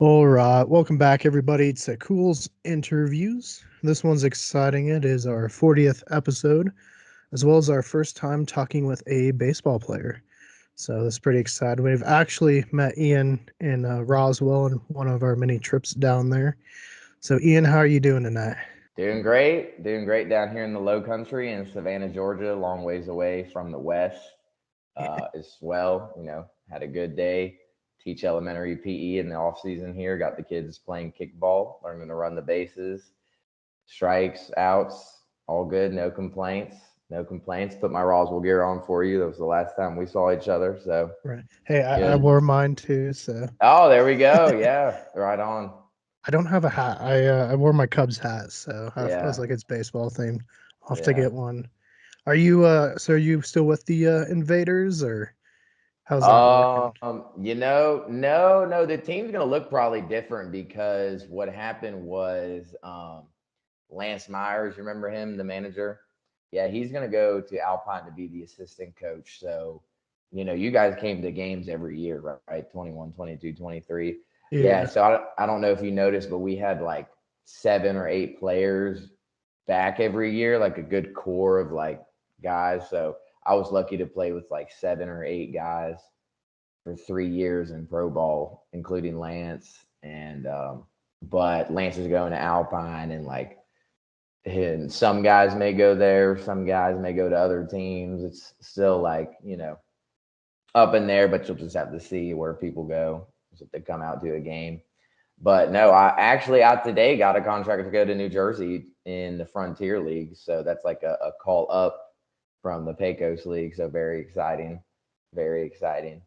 All right, welcome back, everybody, to Cool's Interviews. This one's exciting. It is our 40th episode, as well as our first time talking with a baseball player. So that's pretty exciting. We've actually met Ian in Roswell in one of our many trips down there. So, Ian, how are you doing tonight? Doing great down here in the Low Country in Savannah, Georgia, a long ways away from the West. As well, had a good day. Teach elementary PE in the off season here. Got the kids playing kickball, learning to run the bases, strikes, outs, all good. No complaints. No complaints. Put my Roswell gear on for you. That was the last time we saw each other, so Right. Hey, I good. wore mine too, so Oh, there we go. Yeah, right on. I don't have a hat. I wore my Cubs hat, so I was Yeah, like, it's baseball themed. I'll have to yeah. get one. Are you still with the Invaders, or how's that working? No. The team's gonna look probably different because what happened was Lance Myers, you remember him, the manager? Yeah, he's gonna go to Alpine to be the assistant coach. So, you guys came to games every year, right? 21, 22, 23. Yeah, Yeah. so I don't know if you noticed, but we had like 7 or 8 players back every year, like a good core of like guys. So I was lucky to play with like 7 or 8 guys for 3 years in pro ball, including Lance. But Lance is going to Alpine, and some guys may go there, some guys may go to other teams. It's still like up in there, but you'll just have to see where people go if they come out to a game. But no, I today got a contract to go to New Jersey in the Frontier League, so that's like a call up from the Pecos League. So very exciting, very exciting.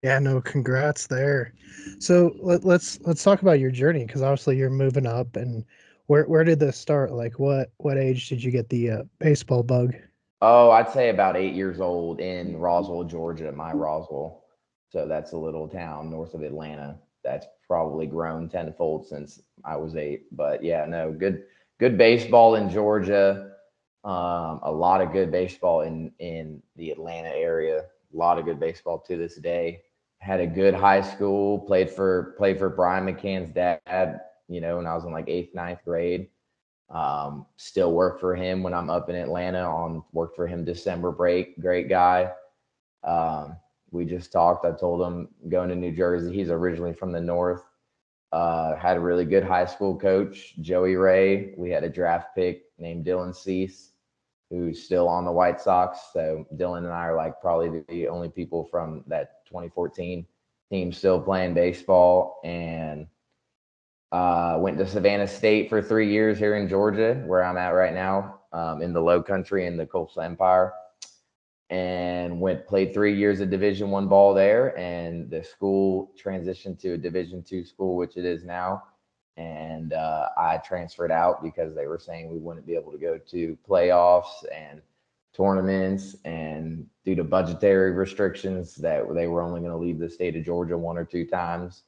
Yeah, no, congrats there. So let's talk about your journey because obviously you're moving up, and where did this start? Like what age did you get the baseball bug? Oh, I'd say about 8 years old in Roswell, Georgia, my Roswell. So that's a little town north of Atlanta. That's probably grown tenfold since I was 8. But yeah, no, good baseball in Georgia. A lot of good baseball in the Atlanta area. A lot of good baseball to this day. Had a good high school. Played for Brian McCann's dad. When I was in like eighth, ninth grade. Still work for him when I'm up in Atlanta. On worked for him December break. Great guy. We just talked. I told him going to New Jersey. He's originally from the north. Had a really good high school coach, Joey Ray. We had a draft pick named Dylan Cease, who's still on the White Sox. So Dylan and I are like probably the only people from that 2014 team still playing baseball. And went to Savannah State for 3 years here in Georgia, where I'm at right now, in the Low Country in the Coastal Empire, and played 3 years of Division I ball there, and the school transitioned to a Division II school, which it is now. And I transferred out because they were saying we wouldn't be able to go to playoffs and tournaments, and due to budgetary restrictions, that they were only going to leave the state of Georgia 1 or 2 times,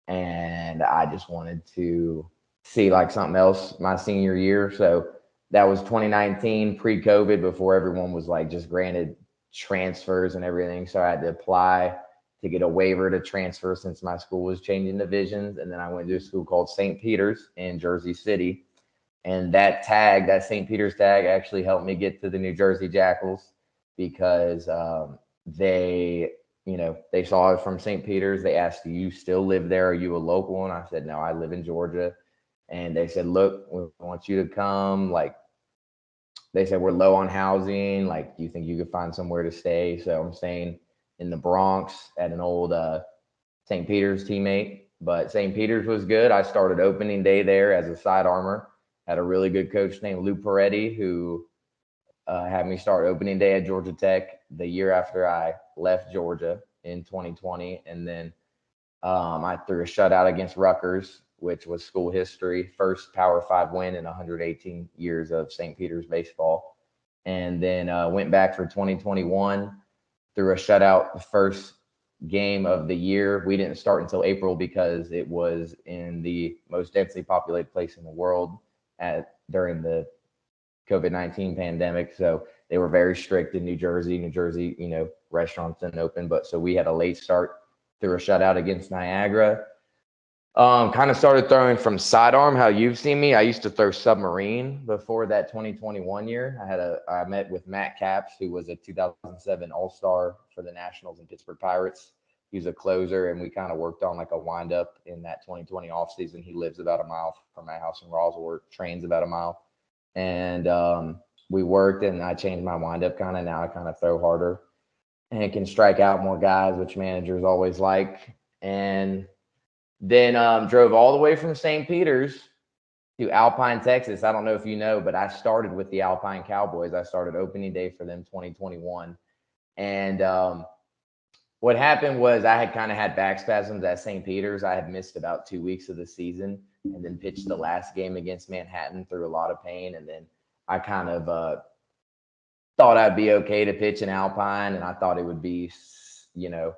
and I just wanted to see like something else my senior year. So that was 2019, pre-COVID, before everyone was like just granted transfers and everything. So I had to apply to get a waiver to transfer since my school was changing divisions. And then I went to a school called St. Peter's in Jersey City. And that St. Peter's tag, actually helped me get to the New Jersey Jackals because they saw I was from St. Peter's. They asked, "Do you still live there? Are you a local?" And I said, "No, I live in Georgia." And they said, "Look, we want you to come. Like, they said, we're low on housing. Like, do you think you could find somewhere to stay?" So I'm staying in the Bronx at an old St. Peter's teammate. But St. Peter's was good. I started opening day there as a side armor. Had a really good coach named Lou Peretti, who had me start opening day at Georgia Tech the year after I left Georgia in 2020. And then I threw a shutout against Rutgers, which was school history, first Power Five win in 118 years of St. Peter's baseball. And then went back for 2021, threw a shutout the first game of the year. We didn't start until April because it was in the most densely populated place in the world during the COVID-19 pandemic. So they were very strict in New Jersey. New Jersey, restaurants didn't open, but so we had a late start through a shutout against Niagara. Kind of started throwing from sidearm, how you've seen me. I used to throw submarine before that 2021 year. I met with Matt Capps, who was a 2007 All-Star for the Nationals and Pittsburgh Pirates. He was a closer, and we kind of worked on like a windup in that 2020 offseason. He lives about a mile from my house in Roswell, trains about a mile. And we worked, and I changed my windup kind of. Now I kind of throw harder and can strike out more guys, which managers always like. And then drove all the way from St. Peter's to Alpine, Texas. I don't know if you know, but I started with the Alpine Cowboys. I started opening day for them 2021. And what happened was I had kind of had back spasms at St. Peter's. I had missed about 2 weeks of the season and then pitched the last game against Manhattan through a lot of pain. And then I kind of thought I'd be okay to pitch in Alpine. And I thought it would be, you know,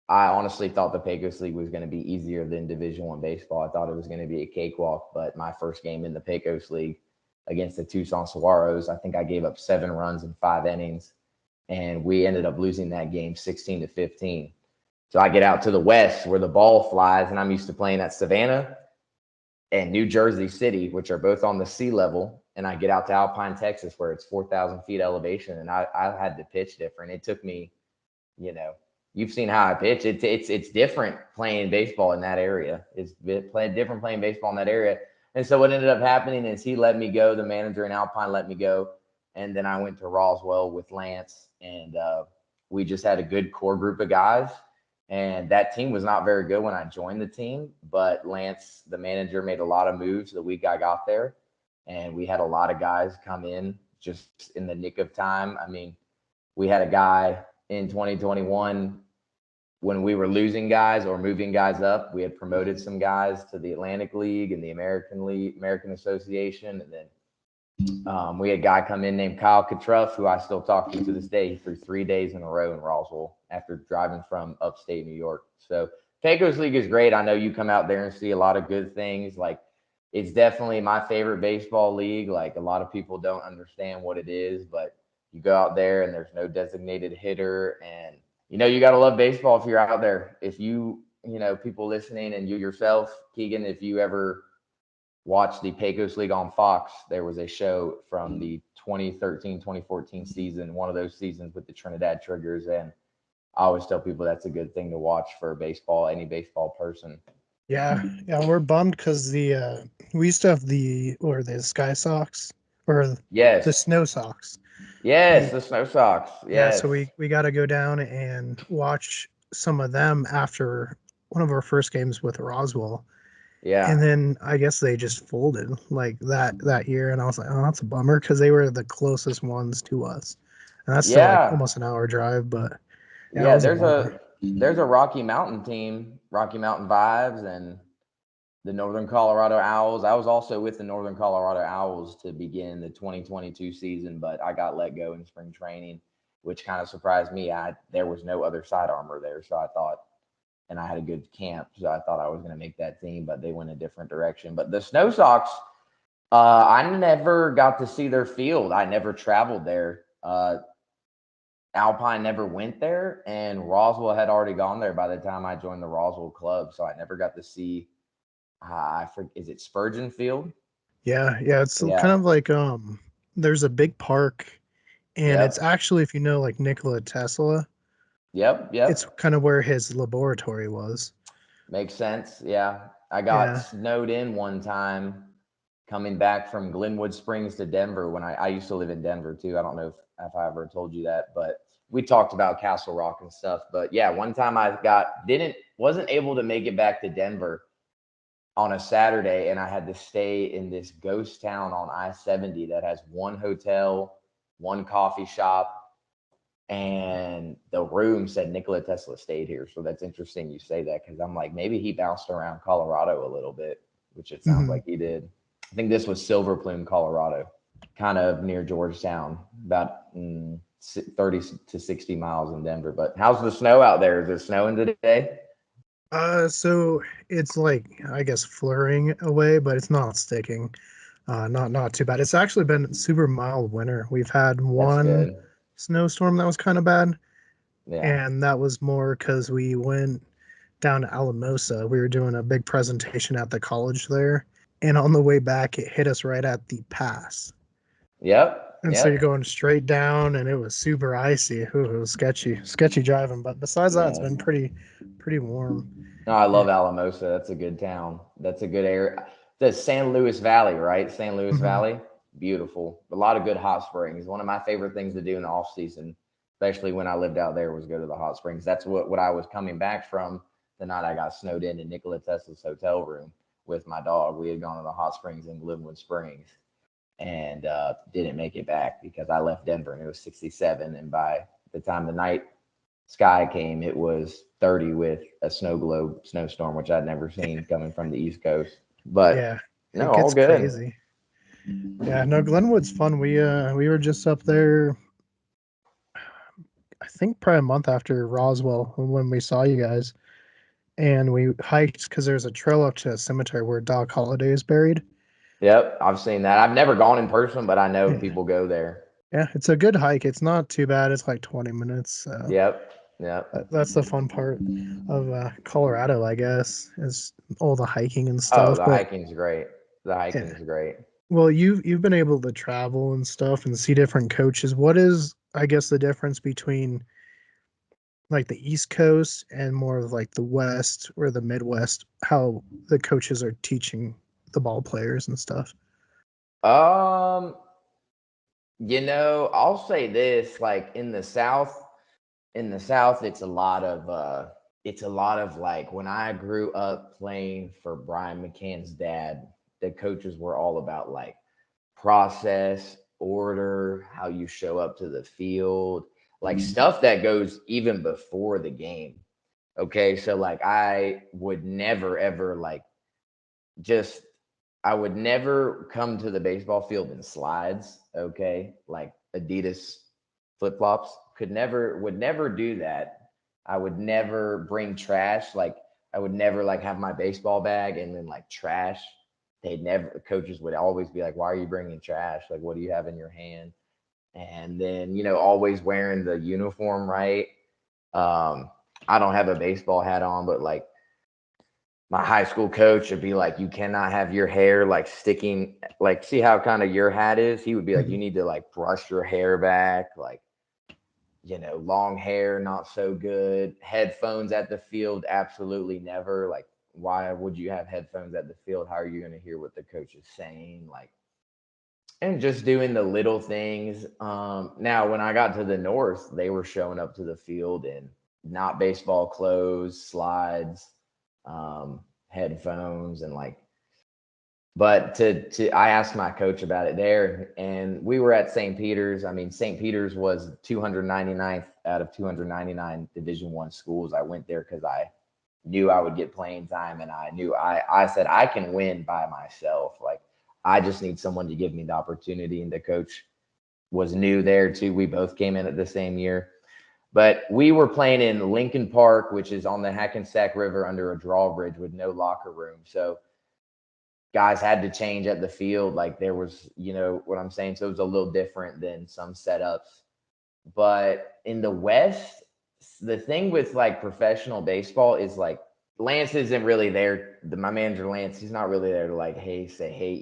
I honestly thought the Pecos League was going to be easier than Division One baseball. I thought it was going to be a cakewalk, but my first game in the Pecos League against the Tucson Saguaros, I think I gave up 7 runs in 5 innings, and we ended up losing that game 16-15. So I get out to the west where the ball flies, and I'm used to playing at Savannah and New Jersey City, which are both on the sea level, and I get out to Alpine, Texas, where it's 4,000 feet elevation, and I had to pitch different. It took me, you know, you've seen how I pitch. It's different playing baseball in that area. It's different playing baseball in that area. And so what ended up happening is he let me go. The manager in Alpine let me go, and then I went to Roswell with Lance, and we just had a good core group of guys. And that team was not very good when I joined the team, but Lance, the manager, made a lot of moves the week I got there, and we had a lot of guys come in just in the nick of time. I mean, we had a guy in 2021 when we were losing guys or moving guys up. We had promoted some guys to the Atlantic League and the American League, American Association, and then we had a guy come in named Kyle Katruff, who I still talk to this day. He threw 3 days in a row in Roswell after driving from upstate New York. So Pecos League is great. I know you come out there and see a lot of good things. Like, it's definitely my favorite baseball league. Like, a lot of people don't understand what it is, but you go out there and there's no designated hitter, and you got to love baseball if you're out there. If people listening and you yourself, Keegan, if you ever watched the Pecos League on Fox, there was a show from the 2013-2014 season, one of those seasons with the Trinidad Triggers. And I always tell people that's a good thing to watch for baseball, any baseball person. Yeah, yeah, we're bummed because we used to have the Sky Sox or the Yes. Snow Sox. Yes, We the Snow Sox. Yeah, so Yes. we got to go down and watch some of them after one of our first games with Roswell, and Yeah. then I guess they just folded like that year, and I was like, oh, that's a bummer because they were the closest ones to us, and that's still like Yeah. almost an hour drive, but yeah, it Yeah, was a there's bummer. a Rocky Mountain team, Rocky Mountain Vibes, and the Northern Colorado Owls. I was also with the Northern Colorado Owls to begin the 2022 season, but I got let go in spring training, which kind of surprised me. There was no other side armor there, so I thought, and I had a good camp, so I thought I was going to make that team, but they went a different direction. But the Snow Sox, I never got to see their field. I never traveled there. Alpine never went there, and Roswell had already gone there by the time I joined the Roswell club, so I never got to see. I forget, is it Spurgeon Field? Yeah, yeah, it's kind Yeah. of like there's a big park, and it's Yep. actually if you know like Nikola Tesla, Yep. it's Yep. kind of where his laboratory was. Makes sense. Yeah. I got Yeah. snowed in one time coming back from Glenwood Springs to Denver when I used to live in Denver too. I don't know if I ever told you that, but we talked about Castle Rock and stuff. But yeah, one time I wasn't able to make it back to Denver on a Saturday, and I had to stay in this ghost town on I-70 that has one hotel, one coffee shop, and the room said Nikola Tesla stayed here. So that's interesting you say that, because I'm like, maybe he bounced around Colorado a little bit, which it sounds Hmm. like he did. I think this was Silver Plume, Colorado, kind of near Georgetown, about 30 to 60 miles in Denver. But how's the snow out there? Is it snowing today? So it's like I guess flurrying away, but it's not sticking. Not too bad. It's actually been super mild winter. We've had That's one good. snowstorm that was kind of bad, Yeah. and that was more because we went. down to Alamosa. We were doing a big presentation at the college there, and on the way back, it hit us right at the pass. Yep. And so you're Yep. going straight down, and it was super icy. Ooh, it was sketchy driving. But besides that, it's Yeah. been pretty warm. No, I love And, Alamosa. That's a good town. That's a good area. The San Luis Valley, right? San Luis mhm. Valley. Beautiful. A lot of good hot springs. One of my favorite things to do in the off season, especially when I lived out there, was go to the hot springs. That's what I was coming back from the night I got snowed in Nikola Tesla's hotel room with my dog. We had gone to the hot springs in Glenwood Springs and didn't make it back because I left Denver and it was 67. And by the time the night sky came, it was 30 with a snow globe snowstorm, which I'd never seen coming from the East Coast. But Yeah, no, it all gets good. crazy. Yeah, no, Glenwood's fun. We were just up there, I think probably a month after Roswell when we saw you guys, and we hiked because there's a trail up to a cemetery where Doc Holliday is buried. Yep, I've seen that. I've never gone in person, but I know Yeah, people go there. yeah, it's a good hike. It's not too bad. It's like 20 minutes. So Yep, yep. that's the fun part of Colorado, I guess, is all the hiking and Oh, stuff. the But hiking's great. The yeah, hiking's great. well, you've been able to travel and stuff and see different coaches. What is, I guess, the difference between like the East Coast and more of like the West or the Midwest, how the coaches are teaching the ball players and stuff? Um, I'll say this, like in the South, it's a lot of like when I grew up playing for Brian McCann's dad, the coaches were all about like process, order, how you show up to the field, like stuff that goes even before the game. Okay. So like I would never ever like just I would never come to the baseball field in slides, okay? Like Adidas flip-flops. Would never do that. I would never bring trash. Like I would never like have my baseball bag and then like trash. Coaches would always be like, "Why are you bringing trash? Like what do you have in your hand?" And then, always wearing the uniform right. Um I don't have a baseball hat on, but like my high school coach would be like, you cannot have your hair like sticking, like, see how kind of your hat is? He would be like, you Mhm. need to like brush your hair back, like, long hair, not so good. Headphones at the field, absolutely never. Like, why would you have headphones at the field? How are you going to hear what the coach is saying? Like, and just doing the little things. Now, when I got to the North, they were showing up to the field in not baseball clothes, slides, headphones, and like. But I asked my coach about it there, and we were at St. Peter's. I mean, St. Peter's was 299th out of 299 Division One schools. I went there because I knew I would get playing time, and I knew I said I can win by myself. Like I just need someone to give me the opportunity. And the coach was new there too. We both came in at the same year, but we were playing in Lincoln Park, which is on the Hackensack River under a drawbridge with no locker room. So guys had to change at the field. Like there was, what I'm saying. So it was a little different than some setups. But in the West, the thing with like professional baseball is like Lance isn't really there. My manager Lance, he's not really there to like, hey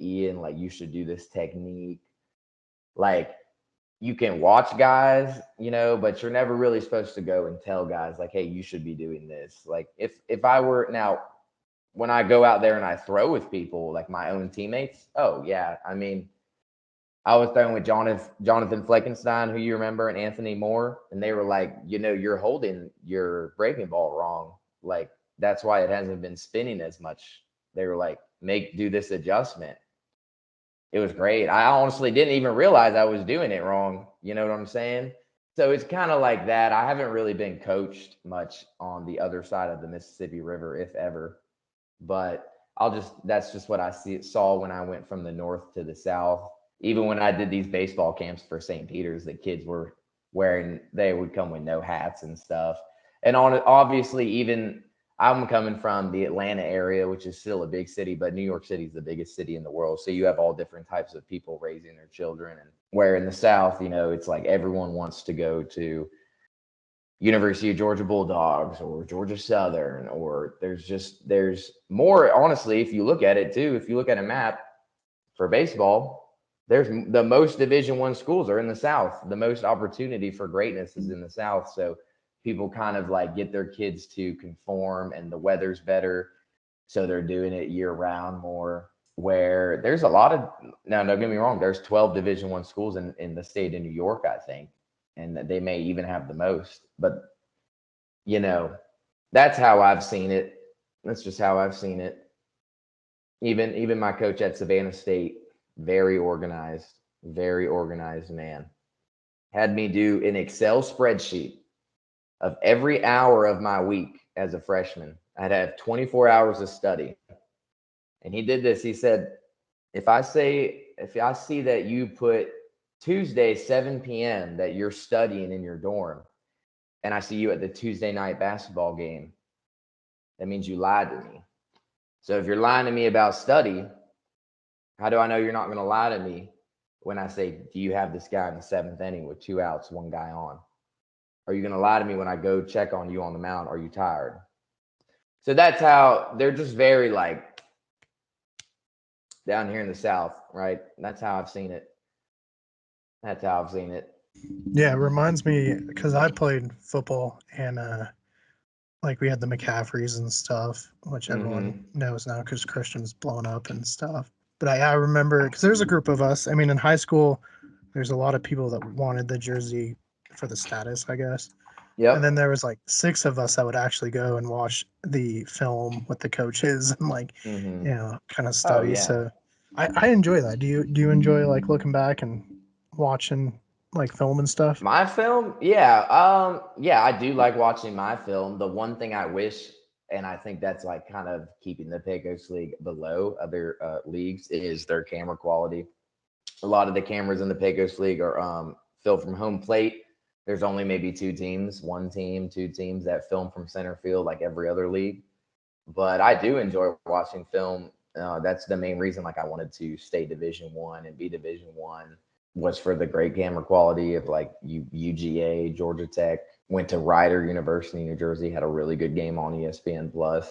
Ian, like you should do this technique. Like you can watch guys, but you're never really supposed to go and tell guys like, hey, you should be doing this. Like if I were now when I go out there and I throw with people like my own teammates, oh yeah, I mean I was throwing with Jonathan Fleckenstein, who you remember, and Anthony Moore, and they were like, you're holding your breaking ball wrong. Like that's why it hasn't been spinning as much. They were like, do this adjustment. It was great. I honestly didn't even realize I was doing it wrong. You know what I'm saying? So it's kind of like that. I haven't really been coached much on the other side of the Mississippi River, if ever. But that's just what I saw when I went from the north to the south. Even when I did these baseball camps for St. Peter's, the kids were they would come with no hats and stuff. And obviously, even I'm coming from the Atlanta area, which is still a big city, but New York City is the biggest city in the world. So you have all different types of people raising their children. And where in the South, it's like everyone wants to go to University of Georgia Bulldogs or Georgia Southern, or there's more. Honestly, if you look at it too, if you look at a map for baseball, there's the most Division I schools are in the South. The most opportunity for greatness is in the South. So people kind of like get their kids to conform, and the weather's better, so they're doing it year round more. Where there's a lot of now, don't get me wrong, there's 12 Division I schools in the state of New York, I think, and they may even have the most. But you know, that's how I've seen it. That's just how I've seen it. Even my coach at Savannah State, very organized man, had me do an Excel spreadsheet of every hour of my week as a freshman. I'd have 24 hours of study. And he did this. He said, if I see that you put Tuesday, 7 p.m., that you're studying in your dorm, and I see you at the Tuesday night basketball game, that means you lied to me. So if you're lying to me about study, how do I know you're not going to lie to me when I say, do you have this guy in the seventh inning with 2 outs, 1 guy on? Are you going to lie to me when I go check on you on the mound? Are you tired? So that's how they're just very like down here in the South, right? That's how I've seen it. That's how I've seen it. Yeah, it reminds me because I played football and like we had the McCaffreys and stuff, which everyone knows now because Christian's blown up and stuff. But I remember because there's a group of us. I mean, in high school, there's a lot of people that wanted the jersey for the status, I guess. And then Yep. there was like 6 of us that would actually go and watch the film with the coaches and like, Mm-hmm. kind of Oh study. yeah. So I enjoy that. Do you enjoy like looking back and watching like film and stuff? My film, yeah, yeah, I do like watching my film. The one thing I wish, and I think that's like kind of keeping the Pecos League below other leagues, is their camera quality. A lot of the cameras in the Pecos League are filmed from home plate. There's only maybe 2 teams, 1 team, 2 teams that film from center field, like every other league. But I do enjoy watching film. That's the main reason. Like I wanted to stay Division I and be Division I was for the great camera quality of like UGA, Georgia Tech. Went to Rider University, New Jersey. Had a really good game on ESPN Plus,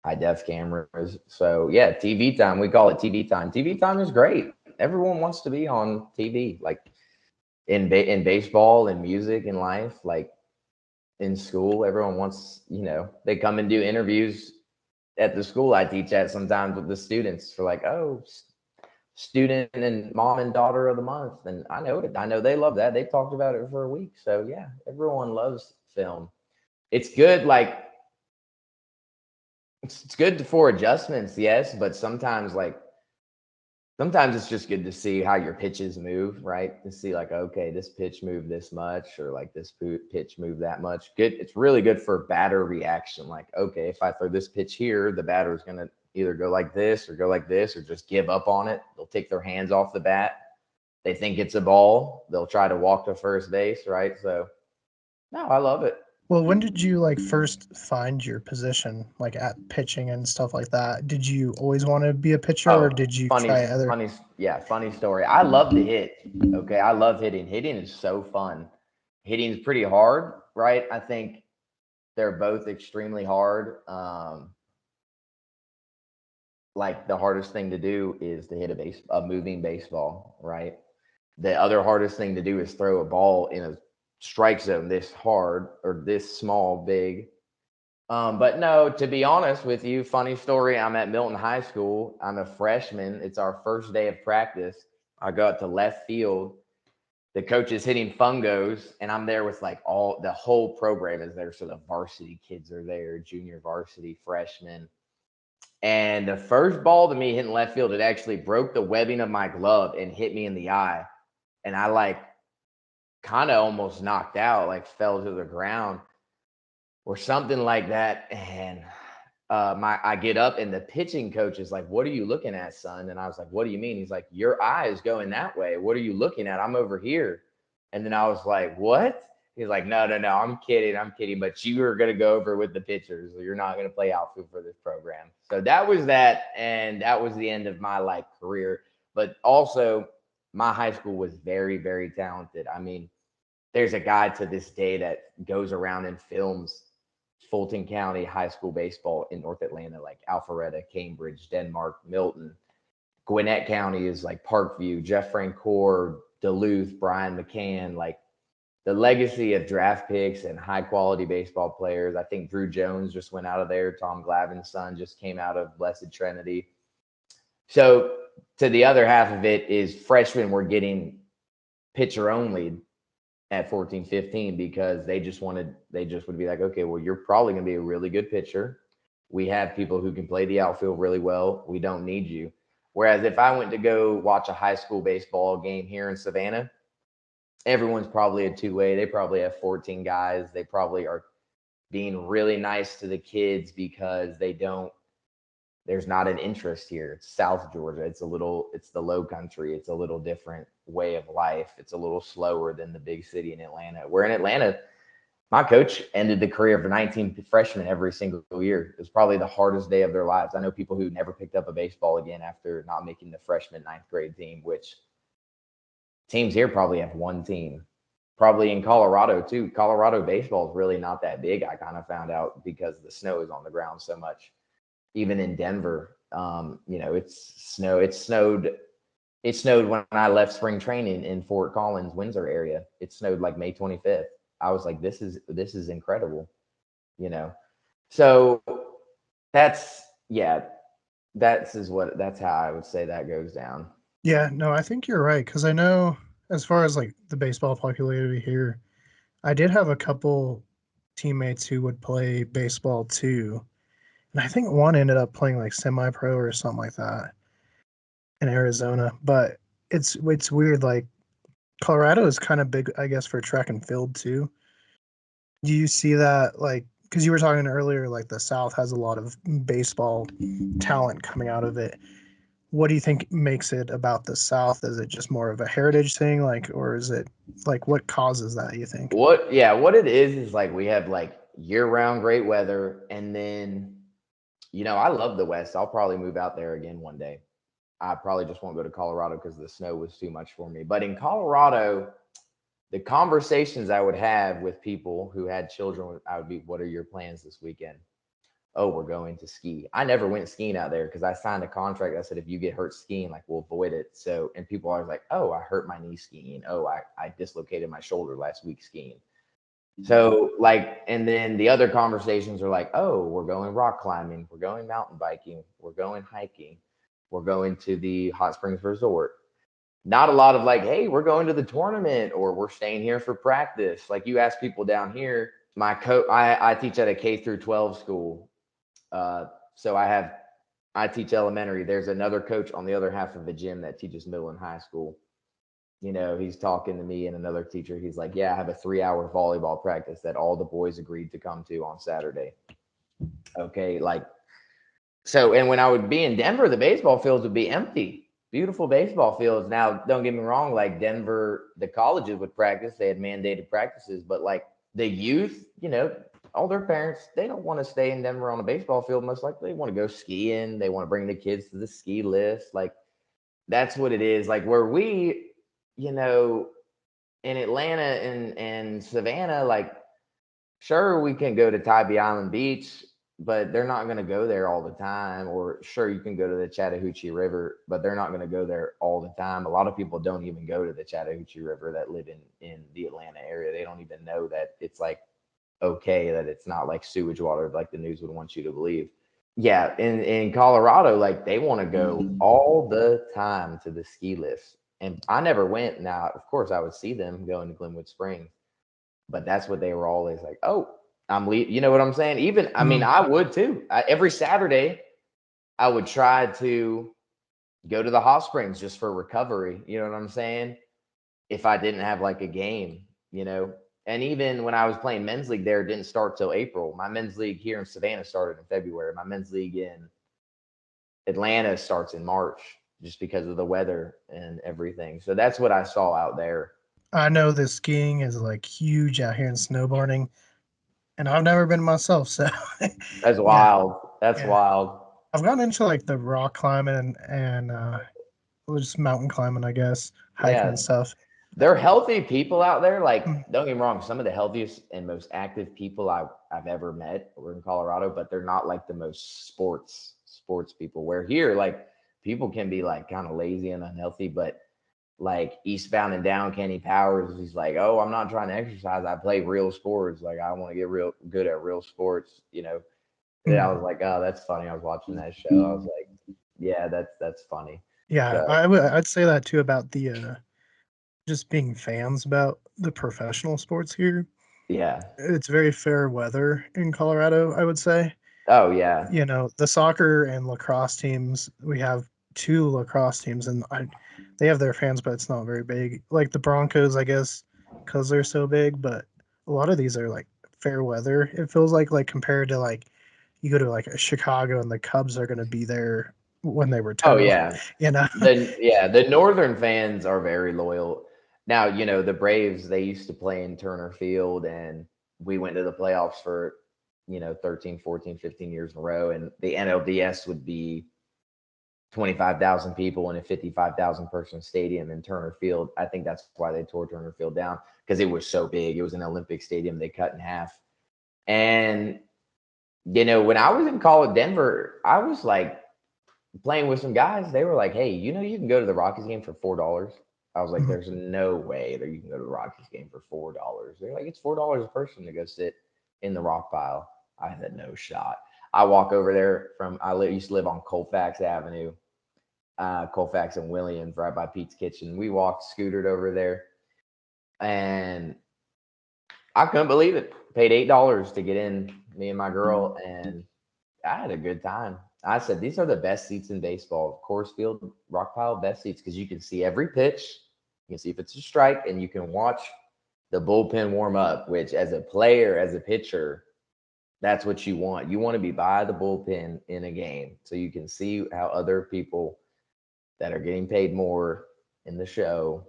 high def cameras. So yeah, TV time. We call it TV time. TV time is great. Everyone wants to be on TV, like in baseball and music and life, like in school. Everyone wants, they come and do interviews at the school I teach at sometimes with the students for like, oh, student and mom and daughter of the month. And I know it. I know they love that. They talked about it for a week. So yeah, everyone loves film. It's good. Like it's good for adjustments, yes, but sometimes it's just good to see how your pitches move, right? To see like, okay, this pitch moved this much, or like this pitch moved that much. Good. It's really good for batter reaction. Like, okay, if I throw this pitch here, the batter is going to either go like this or go like this, or just give up on it. They'll take their hands off the bat. They think it's a ball. They'll try to walk to first base, right? So, no, I love it. Well, when did you like first find your position, like at pitching and stuff like that? Did you always want to be a pitcher, or Oh, did you try other? funny story. I love to hit. Okay, I love hitting. Hitting is so fun. Hitting is pretty hard, right? I think they're both extremely hard. Like the hardest thing to do is to hit a moving baseball, right? The other hardest thing to do is throw a ball in a strike zone this hard or this small, big. But no, to be honest with you, funny story. I'm at Milton High School. I'm a freshman. It's our first day of practice. I go out to left field. The coach is hitting fungos, and I'm there with like the whole program is there. So the varsity kids are there, junior varsity, freshmen. And the first ball to me hitting left field, it actually broke the webbing of my glove and hit me in the eye. And I like kind of almost knocked out, like fell to the ground or something like that. And I get up and the pitching coach is like, "What are you looking at, son?" And I was like, "What do you mean?" He's like, "Your eye is going that way. What are you looking at? I'm over here." And then I was like, "What?" He's like, "No, no, no. I'm kidding. I'm kidding. But you are going to go over with the pitchers. You're not going to play outfield for this program." So that was that. And that was the end of my like career. But also, my high school was very, very talented. I mean, there's a guy to this day that goes around and films Fulton County high school baseball in North Atlanta, like Alpharetta, Cambridge, Denmark, Milton. Gwinnett County is like Parkview, Jeff Francoeur, Duluth, Brian McCann, like the legacy of draft picks and high quality baseball players. I think Drew Jones just went out of there. Tom Glavine's son just came out of Blessed Trinity. So to the other half of it is freshmen were getting pitcher only at 14, 15 because they just would be like, okay, well, you're probably going to be a really good pitcher. We have people who can play the outfield really well. We don't need you. Whereas if I went to go watch a high school baseball game here in Savannah, everyone's probably a two-way. They probably have 14 guys. They probably are being really nice to the kids because there's not an interest here. It's South Georgia. It's the low country. It's a little different way of life. It's a little slower than the big city in Atlanta. Where in Atlanta, my coach ended the career of 19 freshmen every single year. It was probably the hardest day of their lives. I know people who never picked up a baseball again after not making the freshman ninth grade team, which teams here probably have one team. Probably in Colorado too. Colorado baseball is really not that big. I kind of found out because the snow is on the ground so much. Even in Denver, it snowed when I left spring training in Fort Collins, Windsor area. It snowed like May 25th. I was like, this is incredible, So that's how I would say that goes down. Yeah, no, I think you're right because I know as far as like the baseball popularity here, I did have a couple teammates who would play baseball too, and I think one ended up playing like semi-pro or something like that in Arizona. But it's weird. Like Colorado is kind of big, I guess, for track and field too. Do you see that like? Because you were talking earlier, like the South has a lot of baseball talent coming out of it. What do you think makes it about the South? Is it just more of a heritage thing, like, or is it like what causes that? You think? What it is like we have like year-round great weather, and then I love the West. I'll probably move out there again one day. I probably just won't go to Colorado because the snow was too much for me. But in Colorado, the conversations I would have with people who had children, I would be, what are your plans this weekend? Oh, we're going to ski. I never went skiing out there because I signed a contract that said if you get hurt skiing, like we'll avoid it. So, and people are like, oh, I hurt my knee skiing. Oh, I dislocated my shoulder last week skiing. So like, and then the other conversations are like, oh, we're going rock climbing, we're going mountain biking, we're going hiking, we're going to the Hot Springs Resort. Not a lot of like, hey, we're going to the tournament or we're staying here for practice. Like you ask people down here, I teach at a K through 12 school. So I teach elementary. There's another coach on the other half of the gym that teaches middle and high school. He's talking to me and another teacher. He's like, yeah, I have a 3-hour volleyball practice that all the boys agreed to come to on Saturday. Okay. Like, so, and when I would be in Denver, the baseball fields would be empty. Beautiful baseball fields. Now, don't get me wrong, like Denver, the colleges would practice. They had mandated practices, but like the youth, all their parents, they don't want to stay in Denver on a baseball field. Most likely they want to go skiing. They want to bring the kids to the ski lifts. Like that's what it is. Like where we, in Atlanta and Savannah, like sure we can go to Tybee Island Beach, but they're not going to go there all the time. Or sure you can go to the Chattahoochee River, but they're not going to go there all the time. A lot of people don't even go to the Chattahoochee River that live in the Atlanta area. They don't even know that it's like okay, that it's not like sewage water like the news would want you to believe. Yeah, in Colorado, like they want to go all the time to the ski lifts. And I never went. Now, of course, I would see them going to Glenwood Springs, but that's what they were always like, oh, I'm leaving. You know what I'm saying? Even, I mean, I would too. Every Saturday, I would try to go to the hot springs just for recovery. You know what I'm saying? If I didn't have like a game. And even when I was playing men's league there, it didn't start till April. My men's league here in Savannah started in February. My men's league in Atlanta starts in March just because of the weather and everything. So that's what I saw out there. I know the skiing is like huge out here in snowboarding, and I've never been myself. So That's yeah, wild. That's yeah. wild. I've gotten into like the rock climbing and just mountain climbing, I guess, hiking and Yeah. stuff. They're healthy people out there. Mm, Like, don't get me wrong, some of the healthiest and most active people I've ever met were in Colorado, but they're not like the most sports people. Where here, like, people can be like kind of lazy and unhealthy, but like Eastbound and Down, Kenny Powers, he's like, oh, I'm not trying to exercise. I play real sports. Like, I want to get real good at real sports, you know. And I mm. was like, oh, that's funny. I was watching that show. I was like, yeah, that's funny. Yeah, So I'd say that too about the just being fans about the professional sports here. yeah. It's very fair weather in Colorado, I would say. Oh yeah. You know, the soccer and lacrosse teams, we have two lacrosse teams, and they have their fans, but it's not very big. Like the Broncos, I guess, because they're so big, but a lot of these are like fair weather. It feels like compared to like you go to like a Chicago and the Cubs are going to be there when they Oh return, yeah. you know? The northern fans are very loyal. Now, the Braves, they used to play in Turner Field, and we went to the playoffs for, 13, 14, 15 years in a row, and the NLDS would be 25,000 people in a 55,000 person stadium in Turner Field. I think that's why they tore Turner Field down, because it was so big. It was an Olympic stadium they cut in half. And when I was in college, Denver, I was like playing with some guys. They were like, "Hey, you can go to the Rockies game for $4." I was like, Mhm. "There's no way that you can go to the Rockies game for $4." They're like, "It's $4 a person to go sit in the rock pile." I had no shot. I walk over there used to live on Colfax Avenue, Colfax and Williams, right by Pete's Kitchen. We walked, scootered over there, and I couldn't believe it. Paid $8 to get in, me and my girl, and I had a good time. I said, these are the best seats in baseball. Coors Field, rock pile, best seats, because you can see every pitch. You can see if it's a strike, and you can watch the bullpen warm up, which as a player, as a pitcher, that's what you want. You want to be by the bullpen in a game so you can see how other people that are getting paid more in the show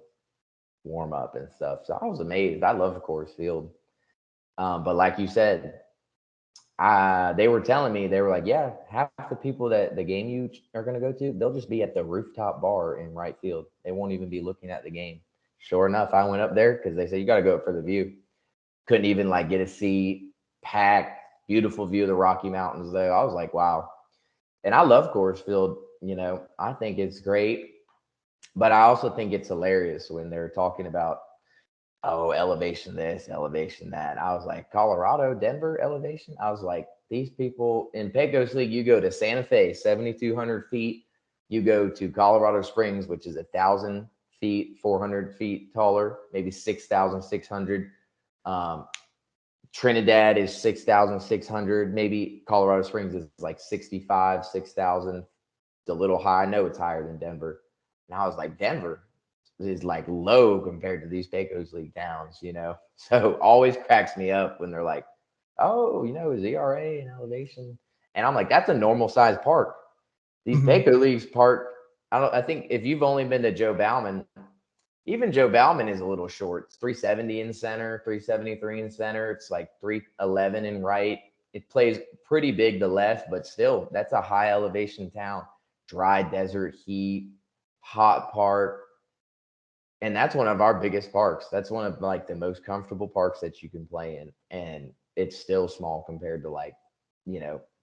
warm up and stuff. So I was amazed. I love Coors Field. But like you said, they were telling me, they were like, yeah, half the people that the game you are going to go to, they'll just be at the rooftop bar in right field. They won't even be looking at the game. Sure enough, I went up there because they said you got to go up for the view. Couldn't even like get a seat, packed, beautiful view of the Rocky Mountains though. I was like, wow. And I love Coors Field. I think it's great, but I also think it's hilarious when they're talking about, oh, elevation this, elevation that. I was like, Colorado, Denver elevation. I was like, these people in Pecos League, you go to Santa Fe, 7,200 feet. You go to Colorado Springs, which is 1,000 feet, 400 feet taller, maybe 6,600. Um, Trinidad is 6,600. Maybe Colorado Springs is like 65, 6,000. It's a little high. I know it's higher than Denver. And I was like, Denver is like low compared to these Pecos League towns. So always cracks me up when they're like, oh, ZRA and elevation. And I'm like, that's a normal size park. These Mhm. Pecos Leagues park, I think if you've only been to Joe Bauman, even Joe Bauman is a little short. It's 370 in center, 373 in center. It's like 311 in right. It plays pretty big to left, but still, that's a high elevation town. Dry desert heat, hot park. And that's one of our biggest parks. That's one of like the most comfortable parks that you can play in. And it's still small compared to like,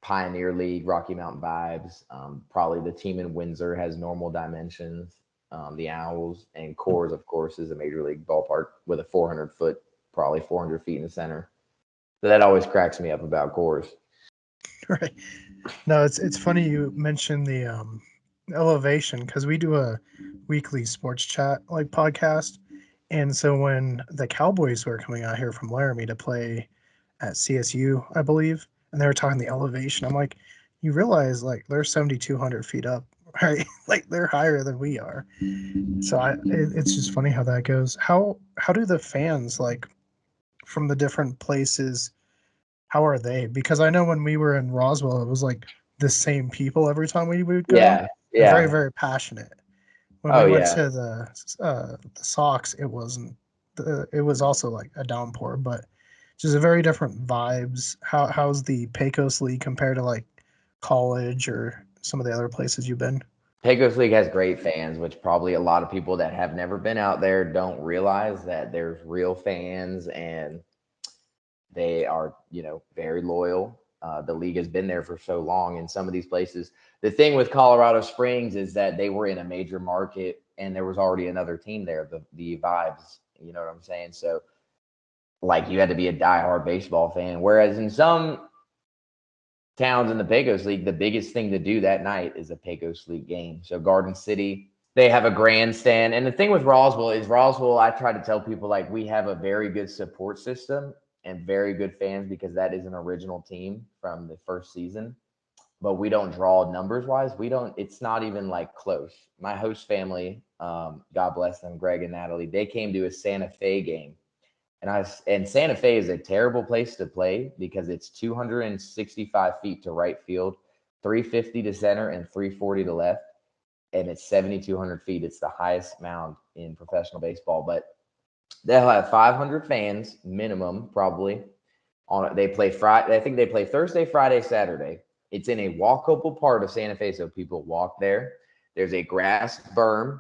Pioneer League, Rocky Mountain Vibes. Probably the team in Windsor has normal dimensions. The Owls and Coors, of course, is a major league ballpark with a 400-foot, probably 400 feet in the center. So that always cracks me up about Coors. Right. No, it's funny you mentioned the elevation because we do a weekly sports chat like podcast, and so when the Cowboys were coming out here from Laramie to play at CSU, I believe, and they were talking the elevation, I'm like, you realize like they're 7,200 feet up, right? Like they're higher than we are. So it's just funny how that goes. How do the fans like from the different places? How are they? Because I know when we were in Roswell, it was like the same people every time we would go, Yeah. and very, Yeah. very passionate. When we Oh, went yeah. to the Sox, it wasn't. It was also like a downpour, but just a very different vibes. How's the Pecos League compared to like college or some of the other places you've been? Pecos League has great fans, which probably a lot of people that have never been out there don't realize that there's real fans and they are, very loyal. The league has been there for so long in some of these places. The thing with Colorado Springs is that they were in a major market and there was already another team there, the Vibes. You know what I'm saying? So, like, you had to be a diehard baseball fan. Whereas in some towns in the Pecos League, the biggest thing to do that night is a Pecos League game. So, Garden City, they have a grandstand. And the thing with Roswell, I try to tell people, like, we have a very good support system and very good fans because that is an original team from the first season. But we don't draw numbers wise. It's not even like close. My host family, God bless them, Greg and Natalie, they came to a Santa Fe game. And Santa Fe is a terrible place to play because it's 265 feet to right field, 350 to center, and 340 to left, and it's 7,200 feet. It's the highest mound in professional baseball, but they'll have 500 fans minimum, probably. They play Friday. I think they play Thursday, Friday, Saturday. It's in a walkable part of Santa Fe, so people walk there. There's a grass berm,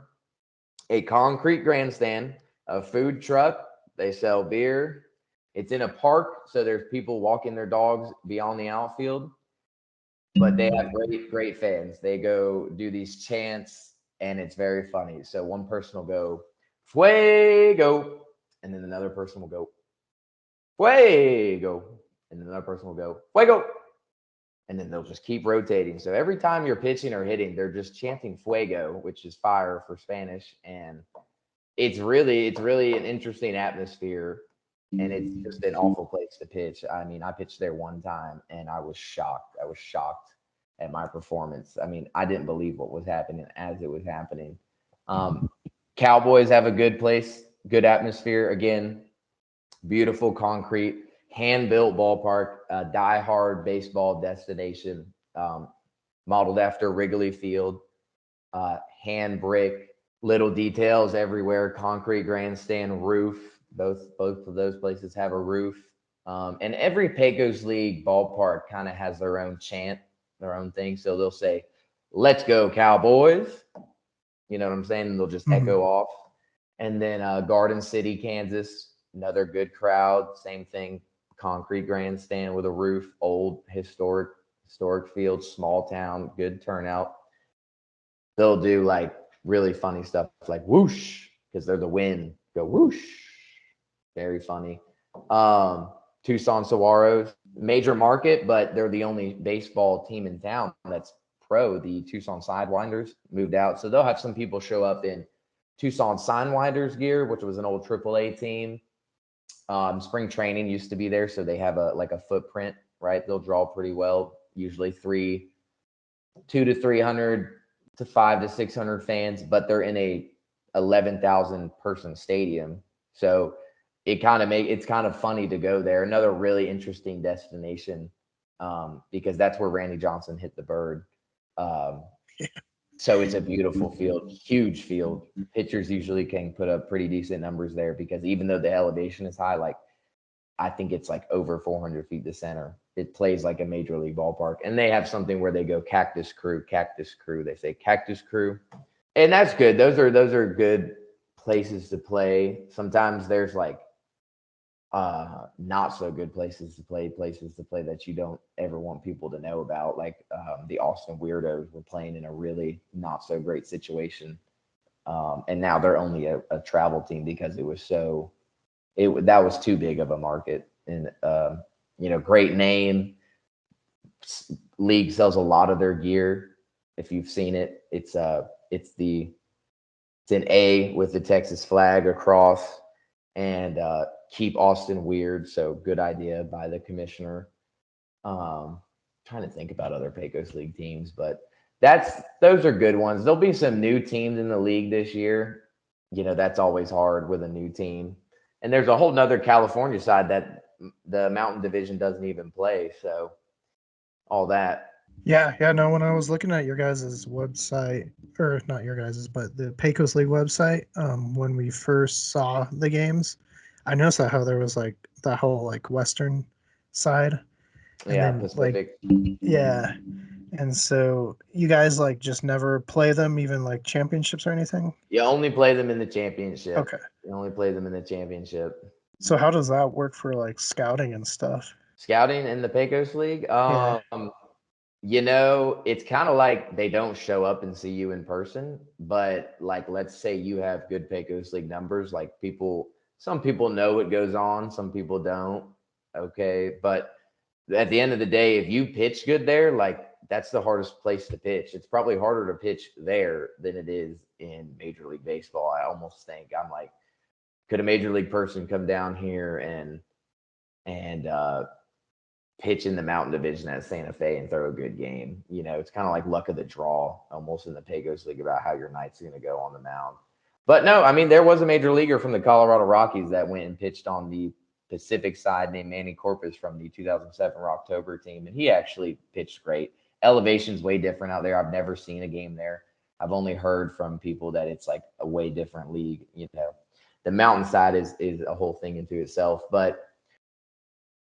a concrete grandstand, a food truck. They sell beer. It's in a park, so there's people walking their dogs beyond the outfield. But they have great, great fans. They go do these chants, and it's very funny. So one person will go, Fuego, and then another person will go, Fuego, and then another person will go, Fuego, and then they'll just keep rotating. So every time you're pitching or hitting, they're just chanting Fuego, which is fire for Spanish, and it's really an interesting atmosphere, and it's just an awful place to pitch. I mean, I pitched there one time, and I was shocked. I was shocked at my performance. I mean, I didn't believe what was happening as it was happening. Um, Cowboys have a good place, good atmosphere. Again, beautiful concrete, hand-built ballpark, die-hard baseball destination, modeled after Wrigley Field, hand brick, little details everywhere, concrete grandstand, roof. Both of those places have a roof. And every Pecos League ballpark kind of has their own chant, their own thing. So they'll say, "Let's go Cowboys." You know what I'm saying? And they'll just echo off. And then Garden City, Kansas, another good crowd. Same thing, concrete grandstand with a roof, old historic field, small town, good turnout. They'll do like really funny stuff like whoosh because they're the wind. Go whoosh, very funny. Tucson Saguaros, major market, but they're the only baseball team in town that's pro. The Tucson Sidewinders moved out, so they'll have some people show up in Tucson Sidewinders gear, which was an old AAA team. Spring training used to be there, so they have a footprint, right? They'll draw pretty well, usually 2 to 300 to 5 to 600 fans, but they're in a 11,000 person stadium. So it's kind of funny to go there. Another really interesting destination because that's where Randy Johnson hit the bird. So it's a beautiful field, huge field. Pitchers usually can put up pretty decent numbers there because even though the elevation is high, like I think it's like over 400 feet to center. It plays like a major league ballpark. And they have something where they go Cactus Crew. They say Cactus Crew. And that's good. Those are good places to play. Sometimes there's like not so good places to play that you don't ever want people to know about. Like the Austin Weirdos were playing in a really not so great situation. And now they're only a travel team because that was too big of a market. And great name. League sells a lot of their gear. If you've seen it, it's an A with the Texas flag across, and keep Austin weird. So good idea by the commissioner. Trying to think about other Pecos League teams, but those are good ones. There'll be some new teams in the league this year. That's always hard with a new team. And there's a whole nother California side that the Mountain Division doesn't even play. So all that. Yeah, no, when I was looking at your guys' website, or not your guys', but the Pecos League website, when we first saw the games, I noticed that how there was like that whole like western side, and Yeah, then like Pacific. yeah, And so you guys like just never play them, even like championships or anything? You only play them in the championship. Okay. You only play them in the championship. So how does that work for like scouting and stuff? Scouting in the Pecos League, Yeah. it's kind of like they don't show up and see you in person, but like let's say you have good Pecos League numbers, like some people know what goes on, some people don't. Okay, but at the end of the day, if you pitch good there, like that's the hardest place to pitch. It's probably harder to pitch there than it is in Major League Baseball. I almost think I'm like, could a Major League person come down here and pitch in the Mountain Division at Santa Fe and throw a good game? It's kind of like luck of the draw almost in the Pecos League about how your night's going to go on the mound. But no, I mean, there was a major leaguer from the Colorado Rockies that went and pitched on the Pacific side named Manny Corpus from the 2007 Rocktober team, and he actually pitched great. Elevation's way different out there. I've never seen a game there. I've only heard from people that it's like a way different league. The mountainside is a whole thing into itself. But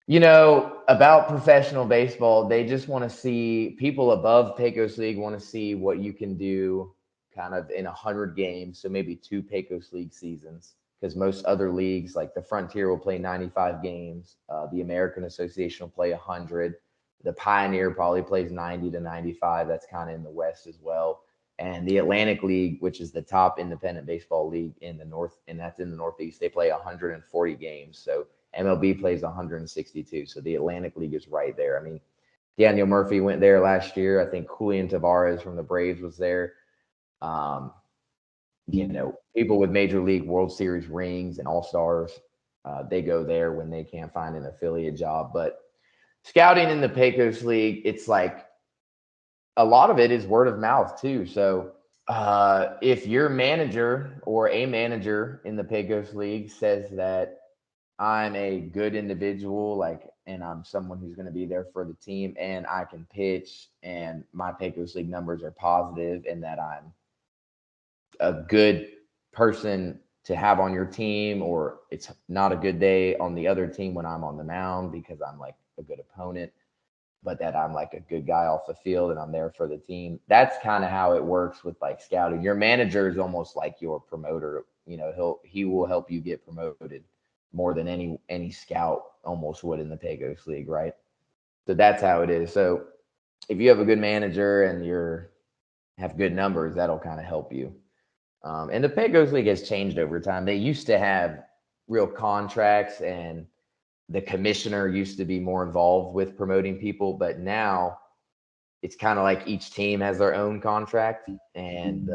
about professional baseball, they just want to see people above Pecos League want to see what you can do kind of in 100 games. So maybe two Pecos League seasons, because most other leagues, like the Frontier, will play 95 games. The American Association will play 100. The Pioneer probably plays 90 to 95. That's kind of in the West as well. And the Atlantic League, which is the top independent baseball league in the North, and that's in the Northeast, they play 140 games. So MLB plays 162. So the Atlantic League is right there. I mean, Daniel Murphy went there last year. I think Julian Tavares from the Braves was there. Um, People with Major League World Series rings and All Stars, they go there when they can't find an affiliate job. But scouting in the Pecos League, it's like a lot of it is word of mouth too. So if your manager or a manager in the Pecos League says that I'm a good individual, like, and I'm someone who's going to be there for the team, and I can pitch, and my Pecos League numbers are positive, and that I'm a good person to have on your team, or it's not a good day on the other team when I'm on the mound because I'm like a good opponent, but that I'm like a good guy off the field and I'm there for the team. That's kind of how it works with like scouting. Your manager is almost like your promoter. He will help you get promoted more than any scout almost would in the Pecos League, right? So that's how it is. So if you have a good manager and you're have good numbers, that'll kind of help you. And the Pecos League has changed over time. They used to have real contracts, and the commissioner used to be more involved with promoting people, but now it's kind of like each team has their own contract, and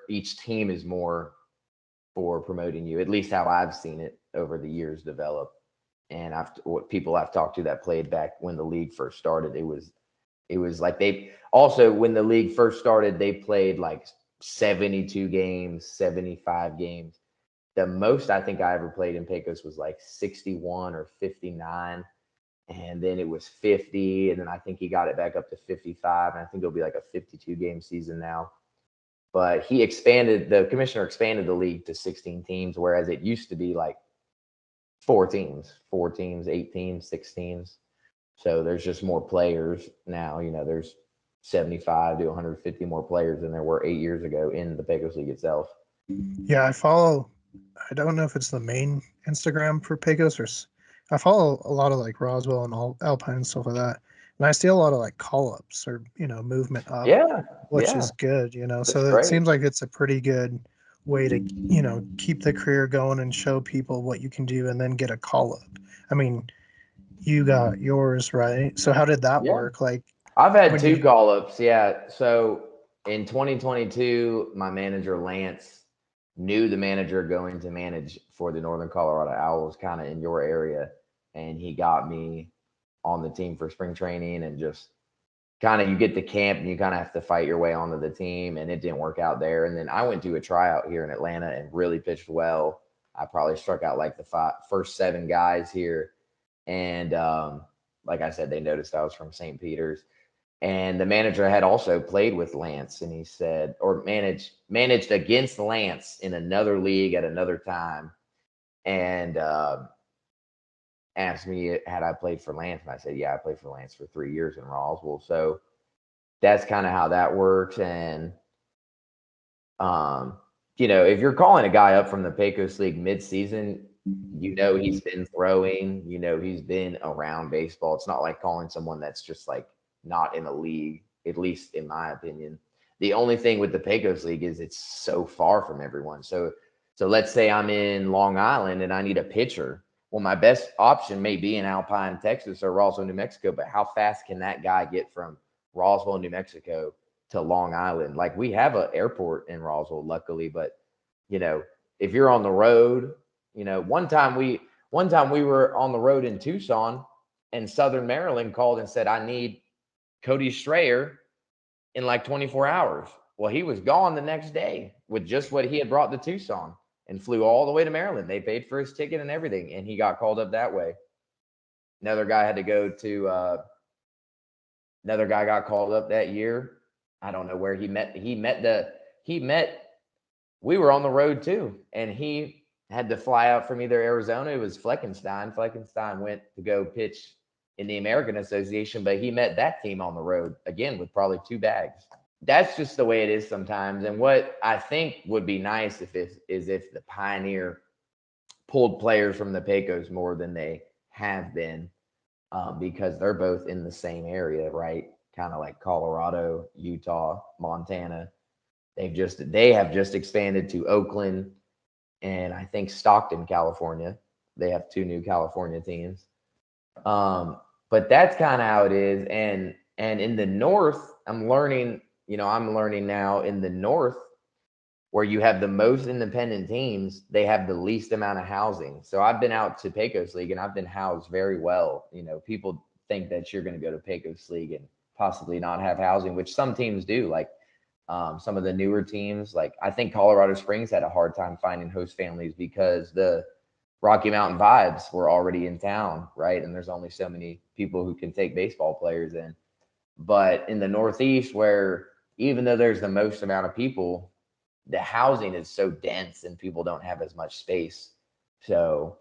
each team is more for promoting you. At least how I've seen it over the years develop. And what people I've talked to that played back when the league first started, it was like they also, when the league first started, they played like 72 games, 75 games. The most I think I ever played in Pecos was like 61 or 59. And then it was 50. And then I think he got it back up to 55. And I think it'll be like a 52 game season now. But the commissioner expanded the league to 16 teams, whereas it used to be like four teams, 8 teams, 6 teams. So there's just more players now. There's 75 to 150 more players than there were 8 years ago in the Pecos League itself. Yeah, I don't know if it's the main Instagram for Pecos I follow a lot of like Roswell and Alpine and stuff like that. And I see a lot of like call ups or, movement up, Yeah, which yeah, is good. that's So it great. seems like it's a pretty good way to, keep the career going and show people what you can do and then get a call up. I mean, you got yours, right? So how did that Yeah, work? Like I've had when two you, call ups. Yeah, so in 2022, my manager Lance knew the manager going to manage for the Northern Colorado Owls, kind of in your area, and he got me on the team for spring training, and just kind of you get to camp and you kind of have to fight your way onto the team, and it didn't work out there. And then I went to a tryout here in Atlanta and really pitched well. I probably struck out like the first 7 guys here, and like I said, they noticed I was from St. Peter's. And the manager had also played with Lance, and he said, or managed against Lance in another league at another time, and asked me had I played for Lance, and I said, yeah, I played for Lance for 3 years in Roswell. So that's kind of how that works. And if you're calling a guy up from the Pecos League mid-season, he's been throwing, he's been around baseball. It's not like calling someone that's just like not in the league, at least in my opinion. The only thing with the Pecos League is it's so far from everyone. So let's say I'm in Long Island and I need a pitcher. Well, my best option may be in Alpine, Texas or Roswell, New Mexico, but how fast can that guy get from Roswell, New Mexico to Long Island? Like, we have an airport in Roswell, luckily, but if you're on the road, one time we were on the road in Tucson, and Southern Maryland called and said, I need Cody Strayer in like 24 hours. Well, he was gone the next day with just what he had brought to Tucson and flew all the way to Maryland. They paid for his ticket and everything, and he got called up that way. Another guy had to go to another guy got called up that year. I don't know where he met. We were on the road too, and he had to fly out from either Arizona. It was Fleckenstein. Fleckenstein went to go pitch in the American Association, but he met that team on the road again with probably 2 bags. That's just the way it is sometimes. And what I think would be nice if the Pioneer pulled players from the Pecos more than they have been, because they're both in the same area, right? Kind of like Colorado, Utah, Montana. They have just expanded to Oakland and I think Stockton, California. They have 2 new California teams. But that's kind of how it is. And in the North, I'm learning now in the North, where you have the most independent teams, they have the least amount of housing. So I've been out to Pecos League and I've been housed very well. People think that you're going to go to Pecos League and possibly not have housing, which some teams do. Like some of the newer teams, like I think Colorado Springs had a hard time finding host families because the Rocky Mountain Vibes were already in town, right? And there's only so many people who can take baseball players in. But in the Northeast, where even though there's the most amount of people, the housing is so dense and people don't have as much space. So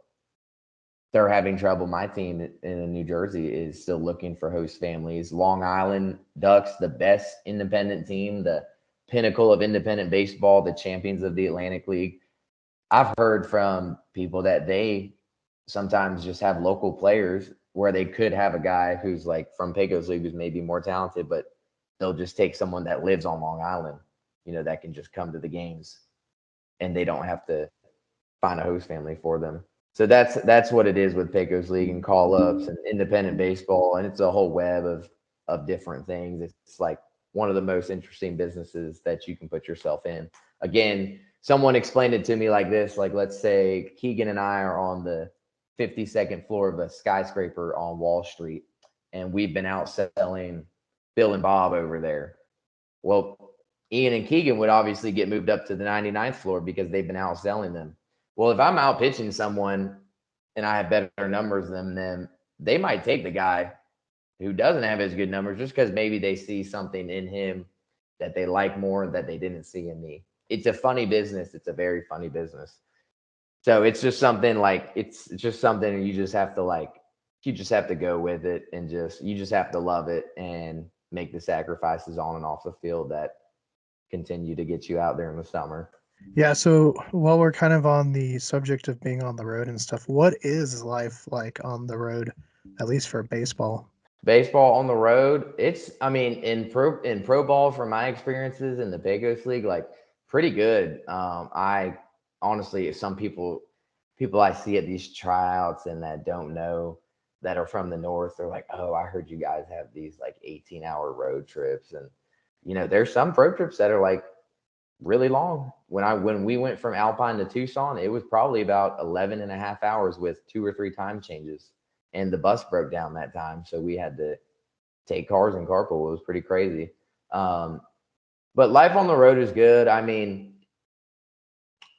they're having trouble. My team in New Jersey is still looking for host families. Long Island Ducks, the best independent team, the pinnacle of independent baseball, the champions of the Atlantic League. I've heard from people that they sometimes just have local players where they could have a guy who's like from Pecos League who's maybe more talented, but they'll just take someone that lives on Long Island, that can just come to the games and they don't have to find a host family for them. So that's what it is with Pecos League and call ups and independent baseball. And it's a whole web of different things. It's like one of the most interesting businesses that you can put yourself in. Again, someone explained it to me like this, like let's say Keegan and I are on the 52nd floor of a skyscraper on Wall Street, and we've been out selling Bill and Bob over there. Well, Ian and Keegan would obviously get moved up to the 99th floor because they've been out selling them. Well, if I'm out pitching someone and I have better numbers than them, they might take the guy who doesn't have as good numbers just because maybe they see something in him that they like more that they didn't see in me. It's a funny business. It's a very funny business. So it's just something like it's just something you just have to go with it and you just have to love it and make the sacrifices on and off the field that continue to get you out there in the summer. Yeah, so while we're kind of on the subject of being on the road and stuff, what is life like on the road, at least for baseball? Baseball on the road, I mean, in pro ball, from my experiences in the Pecos League, like pretty good. I honestly, some people I see at these tryouts and that don't know that are from the north, they're like, oh, I heard you guys have these like 18-hour road trips. And there's some road trips that are like really long. When we went from Alpine to Tucson, it was probably about 11 and a half hours with 2 or 3 time changes. And the bus broke down that time, so we had to take cars and carpool. It was pretty crazy. But life on the road is good. I mean,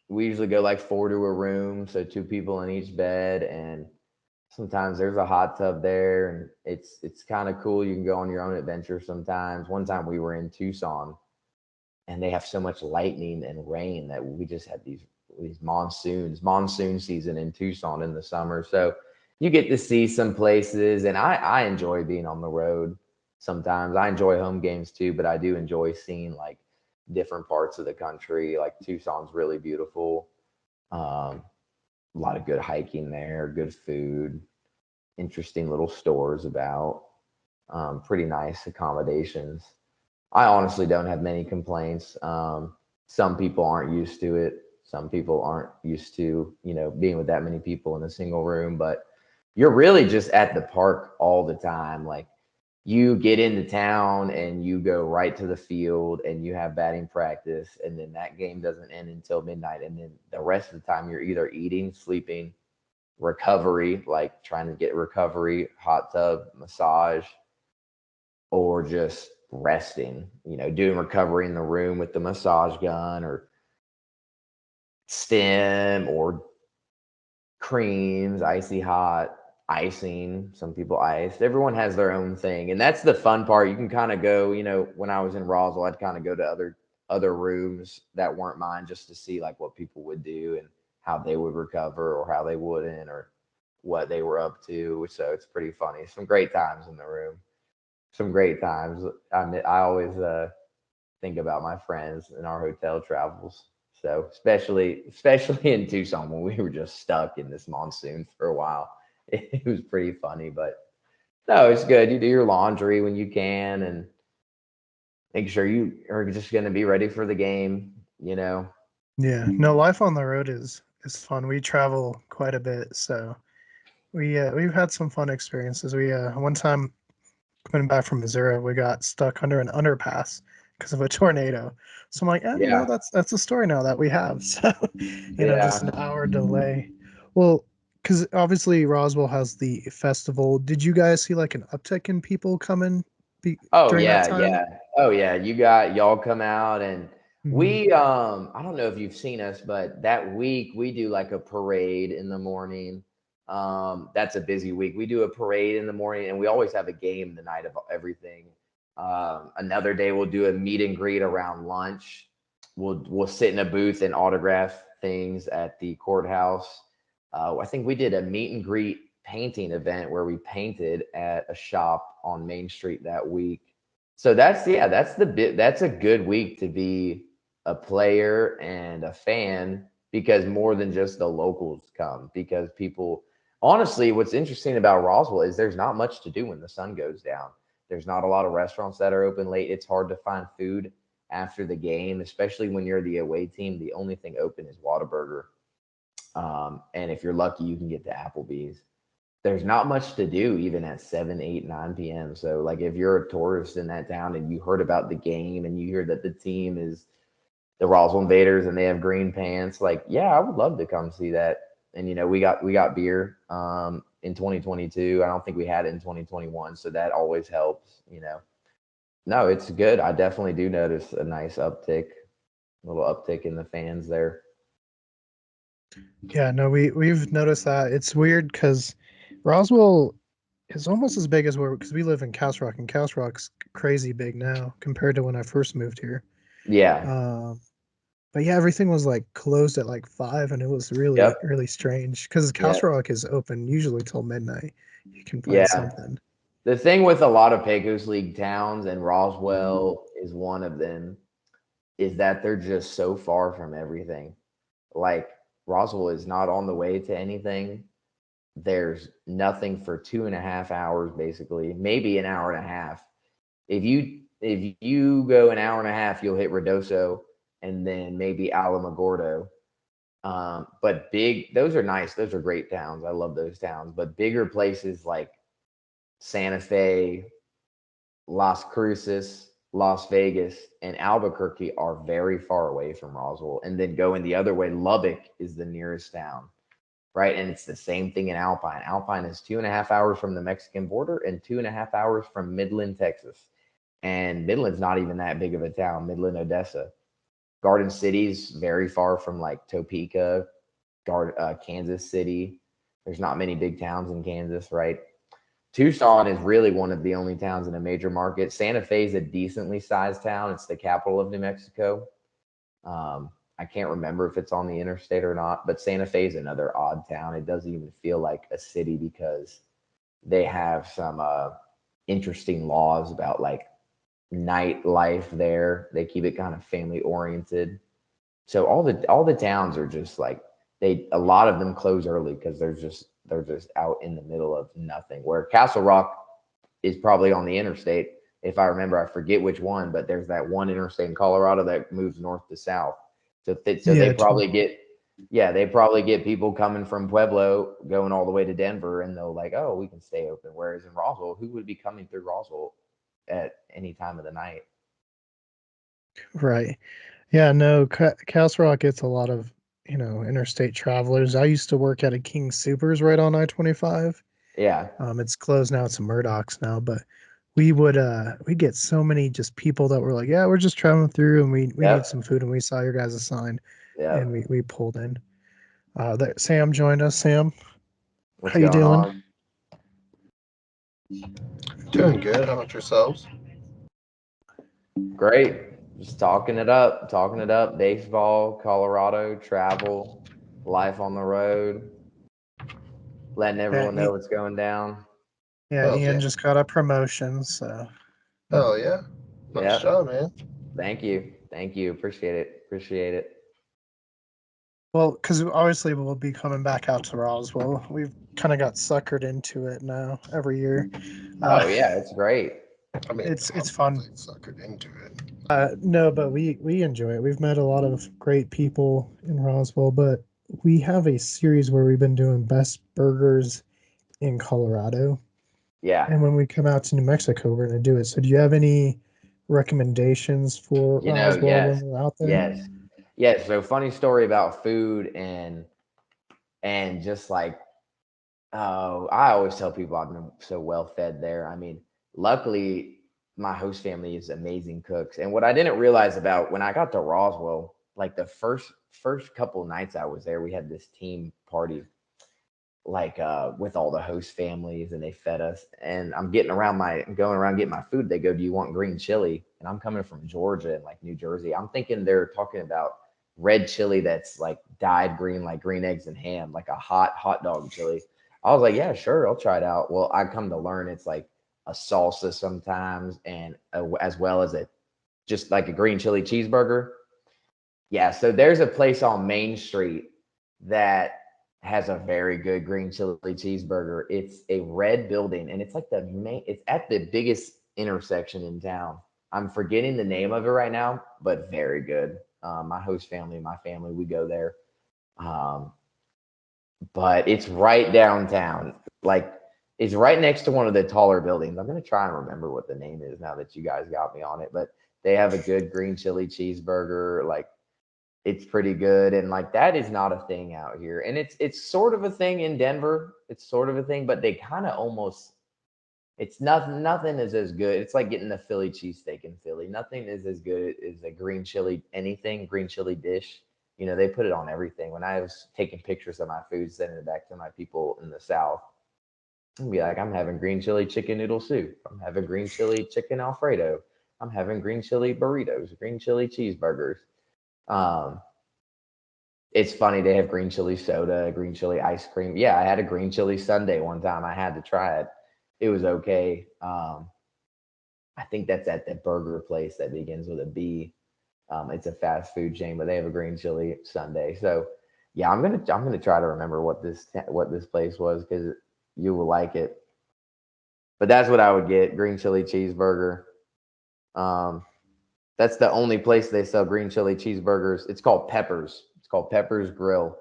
we usually go like 4 to a room, so 2 people in each bed, and sometimes there's a hot tub there, and it's kind of cool. You can go on your own adventure sometimes. One time we were in Tucson, and they have so much lightning and rain that we just had these monsoon season in Tucson in the summer. So you get to see some places, and I enjoy being on the road. sometimes. I enjoy home games too, but I do enjoy seeing like different parts of the country. Like Tucson's really beautiful. Um, a lot of good hiking there, good food, interesting little stores about, pretty nice accommodations. I honestly don't have many complaints. Some people aren't used to it. Some people aren't used to, being with that many people in a single room, but you're really just at the park all the time. Like you get into town and you go right to the field and you have batting practice, and then that game doesn't end until midnight. And then the rest of the time you're either eating, sleeping, recovery, like trying to get recovery, hot tub, massage, or just resting, doing recovery in the room with the massage gun or stem or creams, icy hot, icing. Some people ice. Everyone has their own thing. And that's the fun part. You can kind of go, when I was in Roswell, I'd kind of go to other rooms that weren't mine just to see like what people would do and how they would recover or how they wouldn't or what they were up to. So it's pretty funny. Some great times in the room. Some great times. I always think about my friends and our hotel travels. So especially in Tucson when we were just stuck in this monsoon for a while, it was pretty funny. But no, it's good. You do your laundry when you can and make sure you are just going to be ready for the game. You know. Yeah, no, life on the road is fun. We travel quite a bit, so we've had some fun experiences. We one time coming back from Missouri, we got stuck under an underpass because of a tornado. So I'm like, Yeah. that's a story now that we have. So, just an Yeah. hour delay. Well, because obviously Roswell has the festival. Did you guys see like an uptick in people coming Oh during that yeah, time? yeah. Oh yeah. Y'all come out and Hmm. we I don't know if you've seen us, but that week we do like a parade in the morning. That's a busy week. We do a parade in the morning and we always have a game the night of everything. Another day we'll do a meet and greet around lunch. We'll sit in a booth and autograph things at the courthouse. I think we did a meet and greet painting event where we painted at a shop on Main Street that week. So that's a good week to be a player and a fan because more than just the locals come because people honestly what's interesting about Roswell is there's not much to do when the sun goes down. There's not a lot of restaurants that are open late. It's hard to find food after the game, especially when you're the away team. The only thing open is Whataburger. And if you're lucky, you can get to Applebee's. There's not much to do even at 7, 8, 9 p.m. So, like, if you're a tourist in that town and you heard about the game and you hear that the team is the Roswell Invaders and they have green pants, like, yeah, I would love to come see that. And we got beer in 2022. I don't think we had it in 2021, so that always helps. No, it's good. I definitely do notice a nice uptick, a little uptick in the fans there. Yeah, no, we've noticed that. It's weird because Roswell is almost as big as where because we live in Castle Rock, and Castle Rock's crazy big now compared to when I first moved here. Yeah. Um, but yeah, everything was like closed at like 5, and it was Yep. really strange because Yeah. Castle Rock is open usually till midnight. You can find Yeah. something. The thing with a lot of Pecos League towns, and Roswell is one of them, is that they're just so far from everything. Like Roswell is not on the way to anything. There's nothing for 2.5 hours, basically, maybe an hour and a half. If you go an hour and a half, you'll hit Redoso and then maybe Alamogordo. But those are nice. Those are great towns. I love those towns. But bigger places like Santa Fe, Las Cruces, Las Vegas, and Albuquerque are very far away from Roswell. And then going the other way, Lubbock is the nearest town, right? And it's the same thing in Alpine. Alpine is 2.5 hours from the Mexican border and 2.5 hours from Midland, Texas. And Midland's not even that big of a town, Midland, Odessa. Garden City's very far from like Topeka, Kansas City. There's not many big towns in Kansas, right? Tucson is really one of the only towns in a major market. Santa Fe is a decently sized town. It's the capital of New Mexico. I can't remember if it's on the interstate or not, but Santa Fe is another odd town. It doesn't even feel like a city because they have some interesting laws about like nightlife there. They keep it kind of family oriented. So all the towns are just like a lot of them close early because they're just out in the middle of nothing. Where Castle Rock is probably on the interstate. If I remember, I forget which one, but there's that one interstate in Colorado that moves north to south. So they Yeah, probably get, yeah, they probably get people coming from Pueblo going all the way to Denver, and they'll like, oh, we can stay open. Whereas in Roswell, who would be coming through Roswell at any time of the night? right. Yeah, no, Castle Rock gets a lot of, interstate travelers. I used to work at a King Supers right on I-25. Yeah. It's closed now. It's a Murdoch's now, but we get so many just people that were like, yeah, we're just traveling through and we need Yep. some food and we saw your guys' sign and Yep. we pulled in. That Sam joined us. Sam, What's how you going doing? on? Doing good. How about yourselves? Great. Just talking it up. Baseball, Colorado, travel, life on the road, letting Yeah, everyone know what's going down. yeah, Hells Ian yeah. just got a promotion, so Hell yeah. Nice Yep. job, man. Thank you. Thank you. Appreciate it. Appreciate it. well, because obviously we'll be coming back out to Roswell. We've kind of got suckered into it now every year. Oh Uh, yeah, it's great. I mean, it's I'm fun. playing suckered into it. No, but we enjoy it. We've met a lot of great people in Roswell, but we have a series where we've been doing best burgers in Colorado, Yeah. and when we come out to New Mexico, we're going to do it. So, do you have any recommendations for Roswell when Yes. we're out there? Yes. Yes. So funny story about food and just like, oh, I always tell people I've been so well fed there. I mean, luckily my host family is amazing cooks. And what I didn't realize about when I got to Roswell, like the first couple nights I was there, we had this team party like with all the host families, and they fed us. And I'm going around getting my food. They go, do you want green chili? And I'm coming from Georgia and like New Jersey. I'm thinking they're talking about red chili that's like dyed green, like green eggs and ham, like a hot dog chili. I was like, yeah, sure, I'll try it out. Well, I come to learn it's like a salsa sometimes, and as well as a just like a green chili cheeseburger. Yeah, so there's a place on Main Street that has a very good green chili cheeseburger. It's a red building, and it's like it's at the biggest intersection in town. I'm forgetting the name of it right now, but very good. My host family, my family, we go there. Um, but it's right downtown. Like it's right next to one of the taller buildings. I'm gonna try and remember what the name is now that you guys got me on it. But they have a good green chili cheeseburger. Like it's pretty good, and like that is not a thing out here, and it's sort of a thing in Denver. It's sort of a thing, but they kind of almost it's nothing is as good. It's like getting the Philly cheesesteak in Philly. Nothing is as good as a green chili dish. You know, they put it on everything. When I was taking pictures of my food, sending it back to my people in the South, I'd be like, I'm having green chili chicken noodle soup. I'm having green chili chicken Alfredo. I'm having green chili burritos, green chili cheeseburgers. Um, it's funny they have green chili soda, green chili ice cream. Yeah, I had a green chili sundae one time. I had to try it. It was okay. I think that's at the burger place that begins with a B. It's a fast food chain, but they have a green chili sundae. So yeah, I'm gonna try to remember what this place was because you will like it. But that's what I would get: green chili cheeseburger. Um, that's the only place they sell green chili cheeseburgers. It's called Peppers. It's called Peppers Grill.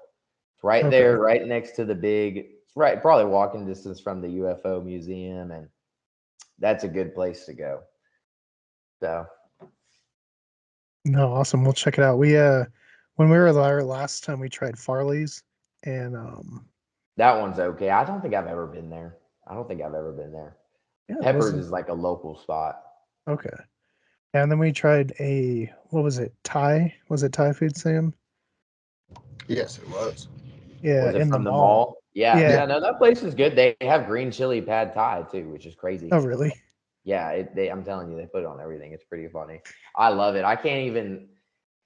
It's right Okay. there, right next to the big. It's right, probably walking distance from the UFO museum, and that's a good place to go. So No, awesome. We'll check it out. When we were there last time, we tried Farley's, and that one's okay. I don't think I've ever been there. I don't think I've ever been there. yeah, it Peppers wasn't is like a local spot. okay. And then we tried a what was it? Thai? Was it Thai food, Sam? Yes, it was. Yeah, Was it in the from the mall. mall? Yeah, Yeah. yeah. No, that place is good. They have green chili pad thai too, which is crazy. Oh, really? Yeah, I'm telling you, they put it on everything. It's pretty funny. I love it. I can't even.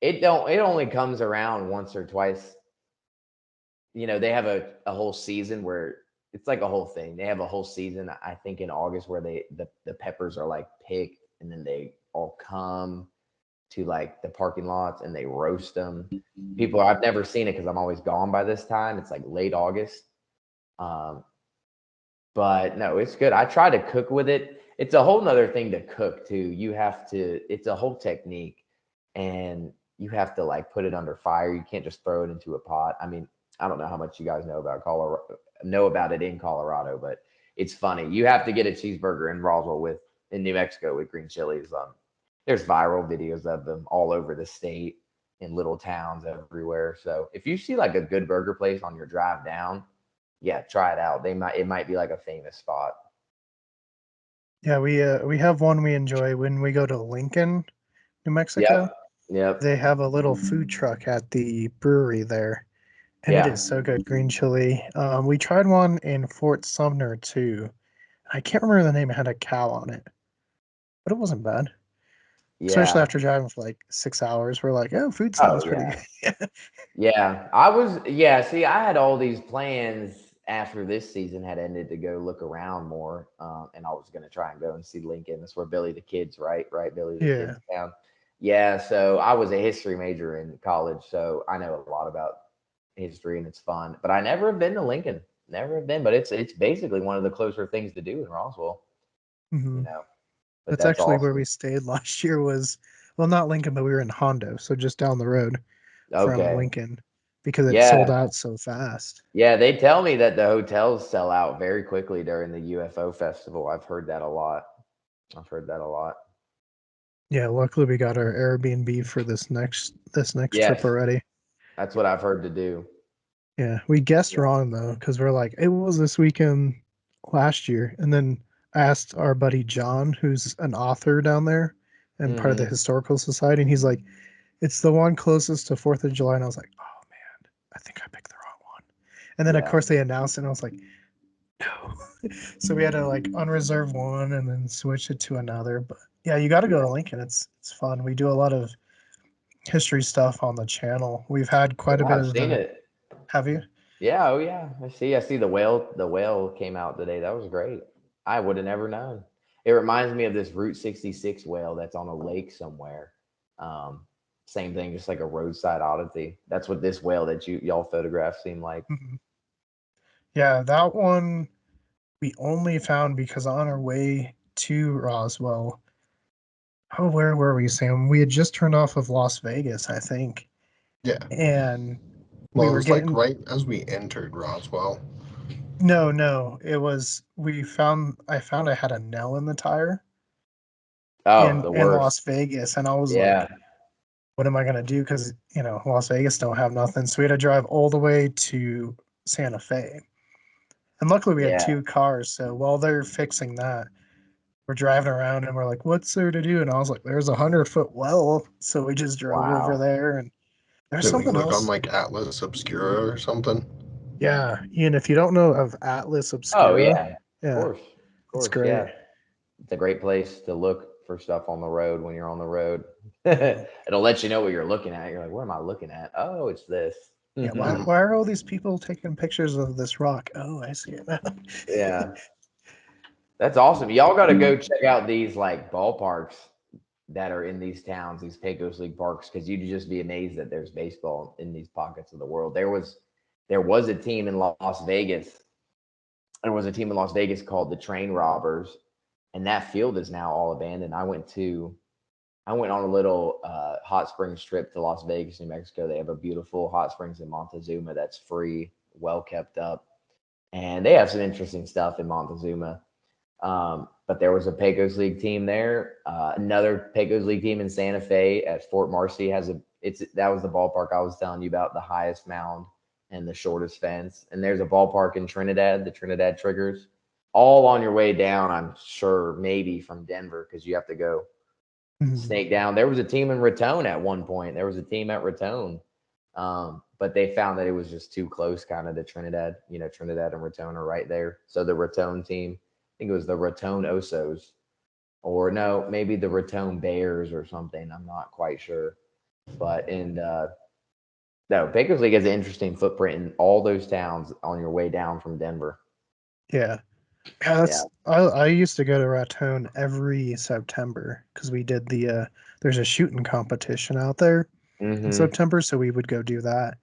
It don't. It only comes around once or twice. You know, they have a whole season where it's like a whole thing. They have a whole season, I think, in August where the peppers are like picked and then they all come to like the parking lots and they roast them. People, I've never seen it because I'm always gone by this time. It's like late August. Um, but no, it's good. I try to cook with it. It's a whole nother thing to cook too. You have to, it's a whole technique and you have to like put it under fire. You can't just throw it into a pot. I mean, I don't know how much you guys know about it in Colorado, but it's funny. You have to get a cheeseburger in Roswell in New Mexico with green chilies. There's viral videos of them all over the state in little towns everywhere. So if you see like a good burger place on your drive down, yeah, try it out. It might be like a famous spot. Yeah, we have one we enjoy when we go to Lincoln, New Mexico. Yep. Yep. They have a little food truck at the brewery there, and it Yeah. is so good. Green chili. We tried one in Fort Sumner too. I can't remember the name. It had a cow on it, but it wasn't bad. Especially Yeah. after driving for like 6 hours, we're like, oh, food Oh sounds pretty yeah. good. Yeah. See, I had all these plans after this season had ended to go look around more. And I was gonna try and go and see Lincoln. That's where Billy the Kid's, right? Right, Billy the Yeah. Kid's town. Yeah, so I was a history major in college, so I know a lot about history and it's fun. But I never have been to Lincoln. Never have been, but it's basically one of the closer things to do in Roswell, you Hmm. know. But That's that's actually where awesome. we stayed last year. Was well, not Lincoln, but we were in Hondo, so just down the road from Okay. Lincoln because it sold Yeah. out so fast. Yeah, they tell me that the hotels sell out very quickly during the UFO festival. I've heard that a lot. I've heard that a lot. Yeah, luckily we got our Airbnb for this next trip Yes, already. that's what I've heard to do. Yeah, we guessed Yeah. wrong though because we're like it was this weekend last year, and then I asked our buddy John, who's an author down there and part of the Hmm. historical society, and he's like, it's the one closest to Fourth of July, and I was like, oh man, I think I picked the wrong one. And then of Yeah. course they announced it, and I was like, no. So we had to like unreserve one and then switch it to another. But yeah, you got to go Yeah. to Lincoln. It's fun. We do a lot of history stuff on the channel. We've had quite a Yeah, bit I've of seen the. it. Have you? Yeah. Oh, yeah. I see the whale. The whale came out today. That was great. I would have never known. It reminds me of this Route 66 whale that's on a lake somewhere. Um, Same thing, just like a roadside oddity. That's what this whale that y'all photographed seemed like. Mhm. Yeah, that one we only found because on our way to Roswell. Oh, where were we, Sam? We had just turned off of Las Vegas, I think, Yeah. and we Well, it were was like getting. right as we entered Roswell. No, no, it was. We found. I found I had a nail in the tire Oh, in the in worst. Las Vegas, and I was Yeah. like, "What am I gonna do?" Because Las Vegas don't have nothing, so we had to drive all the way to Santa Fe. And luckily, we had Yeah. two cars, so while they're fixing that, we're driving around, and we're like, "What's there to do?" And I was like, "There's 100-foot well," so we just drove over Wow. there, and there's Did we something look on else. like Atlas Obscura or something? Yeah, Ian, if you don't know of Atlas Oh Obscura, yeah. Of yeah, course. Of it's course. great. Yeah. It's a great place to look for stuff on the road when you're on the road. Mhm. It'll let you know what you're looking at. You're like, what am I looking at? Oh, it's this. Yeah, why are all these people taking pictures of this rock? Oh, I see it now. Yeah. That's awesome. Y'all got to go check out these like ballparks that are in these towns, these Pecos League parks, because you'd just be amazed that there's baseball in these pockets of the world. There was a team in Las Vegas. There was a team in Las Vegas called the Train Robbers, and that field is now all abandoned. I went on a little hot springs trip to Las Vegas, New Mexico. They have a beautiful hot springs in Montezuma that's free, well kept up, and they have some interesting stuff in Montezuma. But there was a Pecos League team there. Another Pecos League team in Santa Fe at Fort Marcy that was the ballpark I was telling you about, the highest mound and the shortest fence. And there's a ballpark in Trinidad, the Trinidad Triggers, all on your way down. I'm sure maybe from Denver because you have to go Mhm. snake down. There was a team in Raton at one point. There was a team at Raton, but they found that it was just too close, kind of to Trinidad. Trinidad and Raton are right there. So the Raton team, I think it was the Raton Osos, or no, maybe the Raton Bears or something. I'm not quite sure. But no, Bakersfield has an interesting footprint in all those towns on your way down from Denver. Yeah. Yeah, I used to go to Raton every September because we did there's a shooting competition out there in Mm-hmm. September, so we would go do that.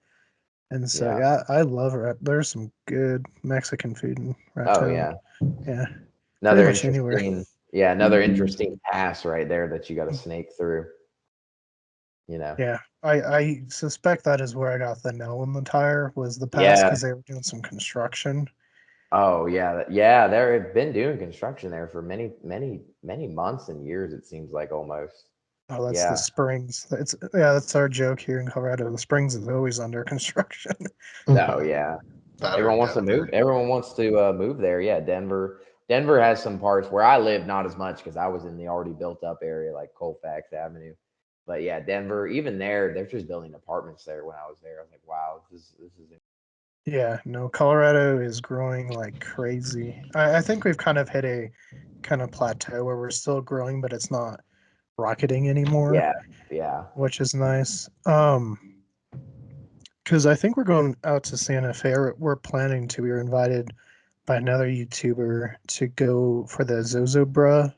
And so Yeah. yeah, I love There's some good Mexican food in Oh Raton. yeah. Yeah, pretty Another much anywhere. interesting. Yeah, another interesting pass right there that you got to snake through. You know. Yeah, I suspect that is where I got the nail in the tire was the pass Yeah. because they were doing some construction. Oh yeah. Yeah. They've been doing construction there for many, many, many months and years. It seems like almost. Oh, that's the Yeah. Springs. That's our joke here in Colorado. The Springs is always under construction. No. Yeah. That or Everyone wants to move. Denver. Everyone wants to move there. Yeah, Denver. Denver has some parts where I live, not as much because I was in the already built up area like Colfax Avenue. But yeah, Denver. Even there, they're just building apartments there. When I was there, I was like, wow, this is. Yeah, no, Colorado is growing like crazy. I think we've kind of hit a kind of plateau where we're still growing, but it's not rocketing anymore, Yeah, yeah, which is nice. Because I think we're going out to Santa Fe. Or we're planning to. We were invited by another YouTuber to go for the Zozobra,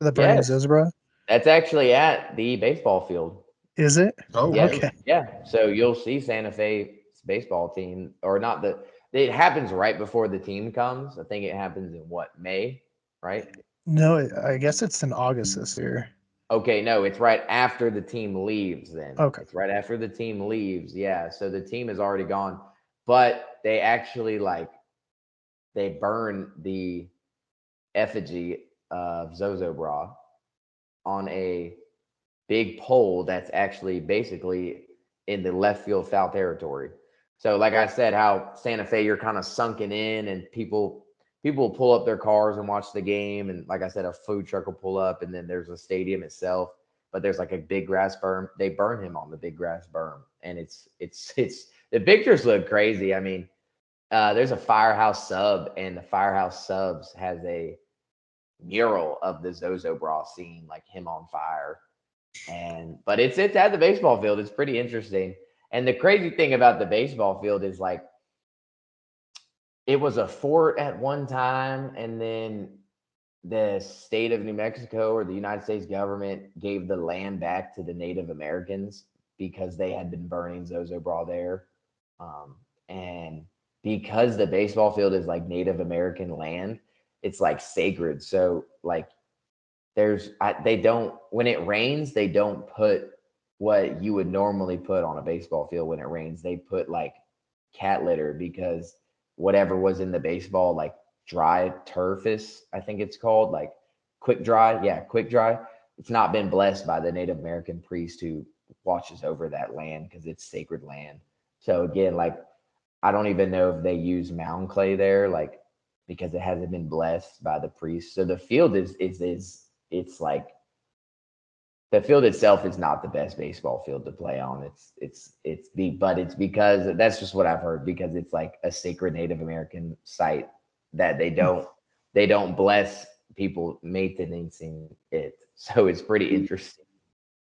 the Burning yes. Zozobra. That's actually at the baseball field. Is it? Oh, Yes, Okay. really? yeah. So you'll see Santa Fe's baseball team, or not the. It happens right before the team comes. I think it happens in what, May, right? No, I guess it's in August this year. Okay, no, it's right after the team leaves then. Okay. It's right after the team leaves. Yeah. So the team is already gone. But they actually they burn the effigy of Zozo Bra on a big pole that's actually basically in the left field foul territory. So like I said, how Santa Fe, you're kind of sunken in and people will pull up their cars and watch the game. And like I said, a food truck will pull up and then there's a stadium itself, but there's like a big grass berm. They burn him on the big grass berm. And it's the pictures look crazy. I mean, there's a Firehouse sub and the Firehouse subs has a mural of the Zozo Bra scene, like him on fire. And but it's at the baseball field. It's pretty interesting. And the crazy thing about the baseball field is like it was a fort at one time, and then the state of New Mexico or the United States government gave the land back to the Native Americans because they had been burning Zozo Bra there. And because the baseball field is like Native American land, it's like sacred. So like they don't, when it rains, they don't put what you would normally put on a baseball field when it rains. They put like cat litter because whatever was in the baseball, like dry turfus, I think it's called, like quick dry. Yeah, quick dry. It's not been blessed by the Native American priest who watches over that land because it's sacred land. So again, like I don't even know if they use mound clay there, like because it hasn't been blessed by the priest. So the field is it's like the field itself is not the best baseball field to play on. But it's because that's just what I've heard because it's like a sacred Native American site that they don't bless people maintaining it. So it's pretty interesting.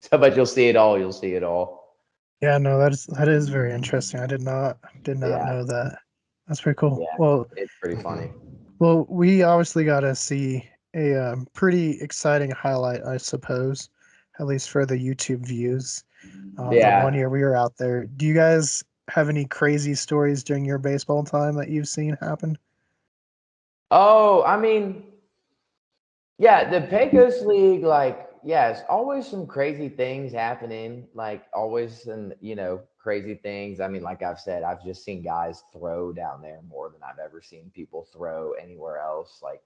So, but you'll see it all. You'll see it all. Yeah, no, that is very interesting. I did not Yeah, know that. That's pretty cool. yeah, Well, it's pretty Hmm. funny. we obviously got to see a pretty exciting highlight, I suppose, at least for the YouTube views. The one Yeah. year we were out there. Do you guys have any crazy stories during your baseball time that you've seen happen? Oh, I mean, yeah, the Pecos League, like, yeah, it's always some crazy things happening. Like, always some, crazy things. I mean, like I've said, I've just seen guys throw down there more than I've ever seen people throw anywhere else. Like,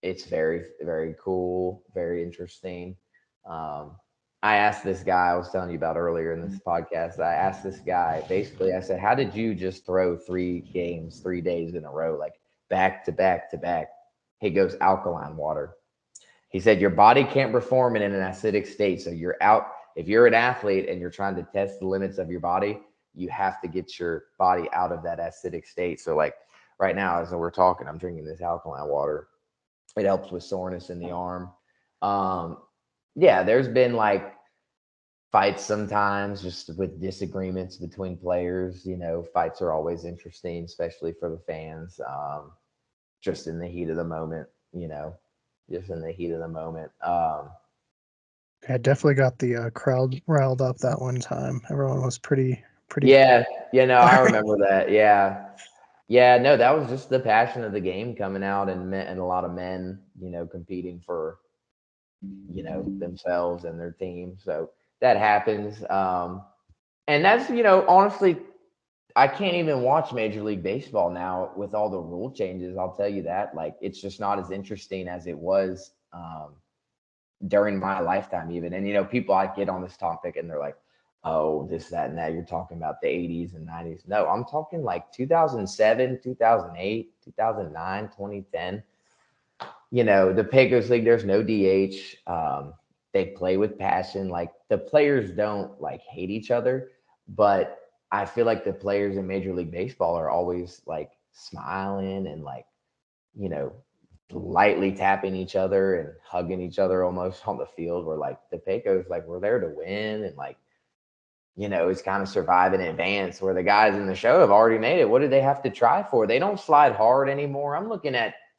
it's very, very cool, very interesting. Um, I asked this guy I was telling you about earlier in this podcast. I asked this guy basically, I said, how did you just throw 3 games, 3 days in a row, like back to back to back? He goes, alkaline water. He said your body can't perform in an acidic state. So you're out. If you're an athlete and you're trying to test the limits of your body, you have to get your body out of that acidic state. So like right now, as we're talking, I'm drinking this alkaline water. It helps with soreness in the arm. Um, yeah, there's been like fights sometimes just with disagreements between players. Fights are always interesting, especially for the fans. just in the heat of the moment, just in the heat of the moment. I definitely got the crowd riled up that one time. Everyone was pretty Yeah, I fired. remember that. Yeah. Yeah, no, that was just the passion of the game coming out, and a lot of men, competing for, themselves and their team. So that happens. And that's, honestly, I can't even watch Major League Baseball now with all the rule changes. I'll tell you that. Like, it's just not as interesting as it was during my lifetime, even. And, people, I get on this topic and they're like, oh, this, that, and that. You're talking about the 80s and 90s. No, I'm talking like 2007, 2008, 2009, 2010. The Pecos League, there's no DH. They play with passion. Like, the players don't like hate each other, but I feel like the players in Major League Baseball are always like smiling and like, you know, lightly tapping each other and hugging each other almost on the field. Where like the Pecos, like, we're there to win, and like, it's kind of survive in advance, where the guys in the show have already made it. What do they have to try for? They don't slide hard anymore. I'm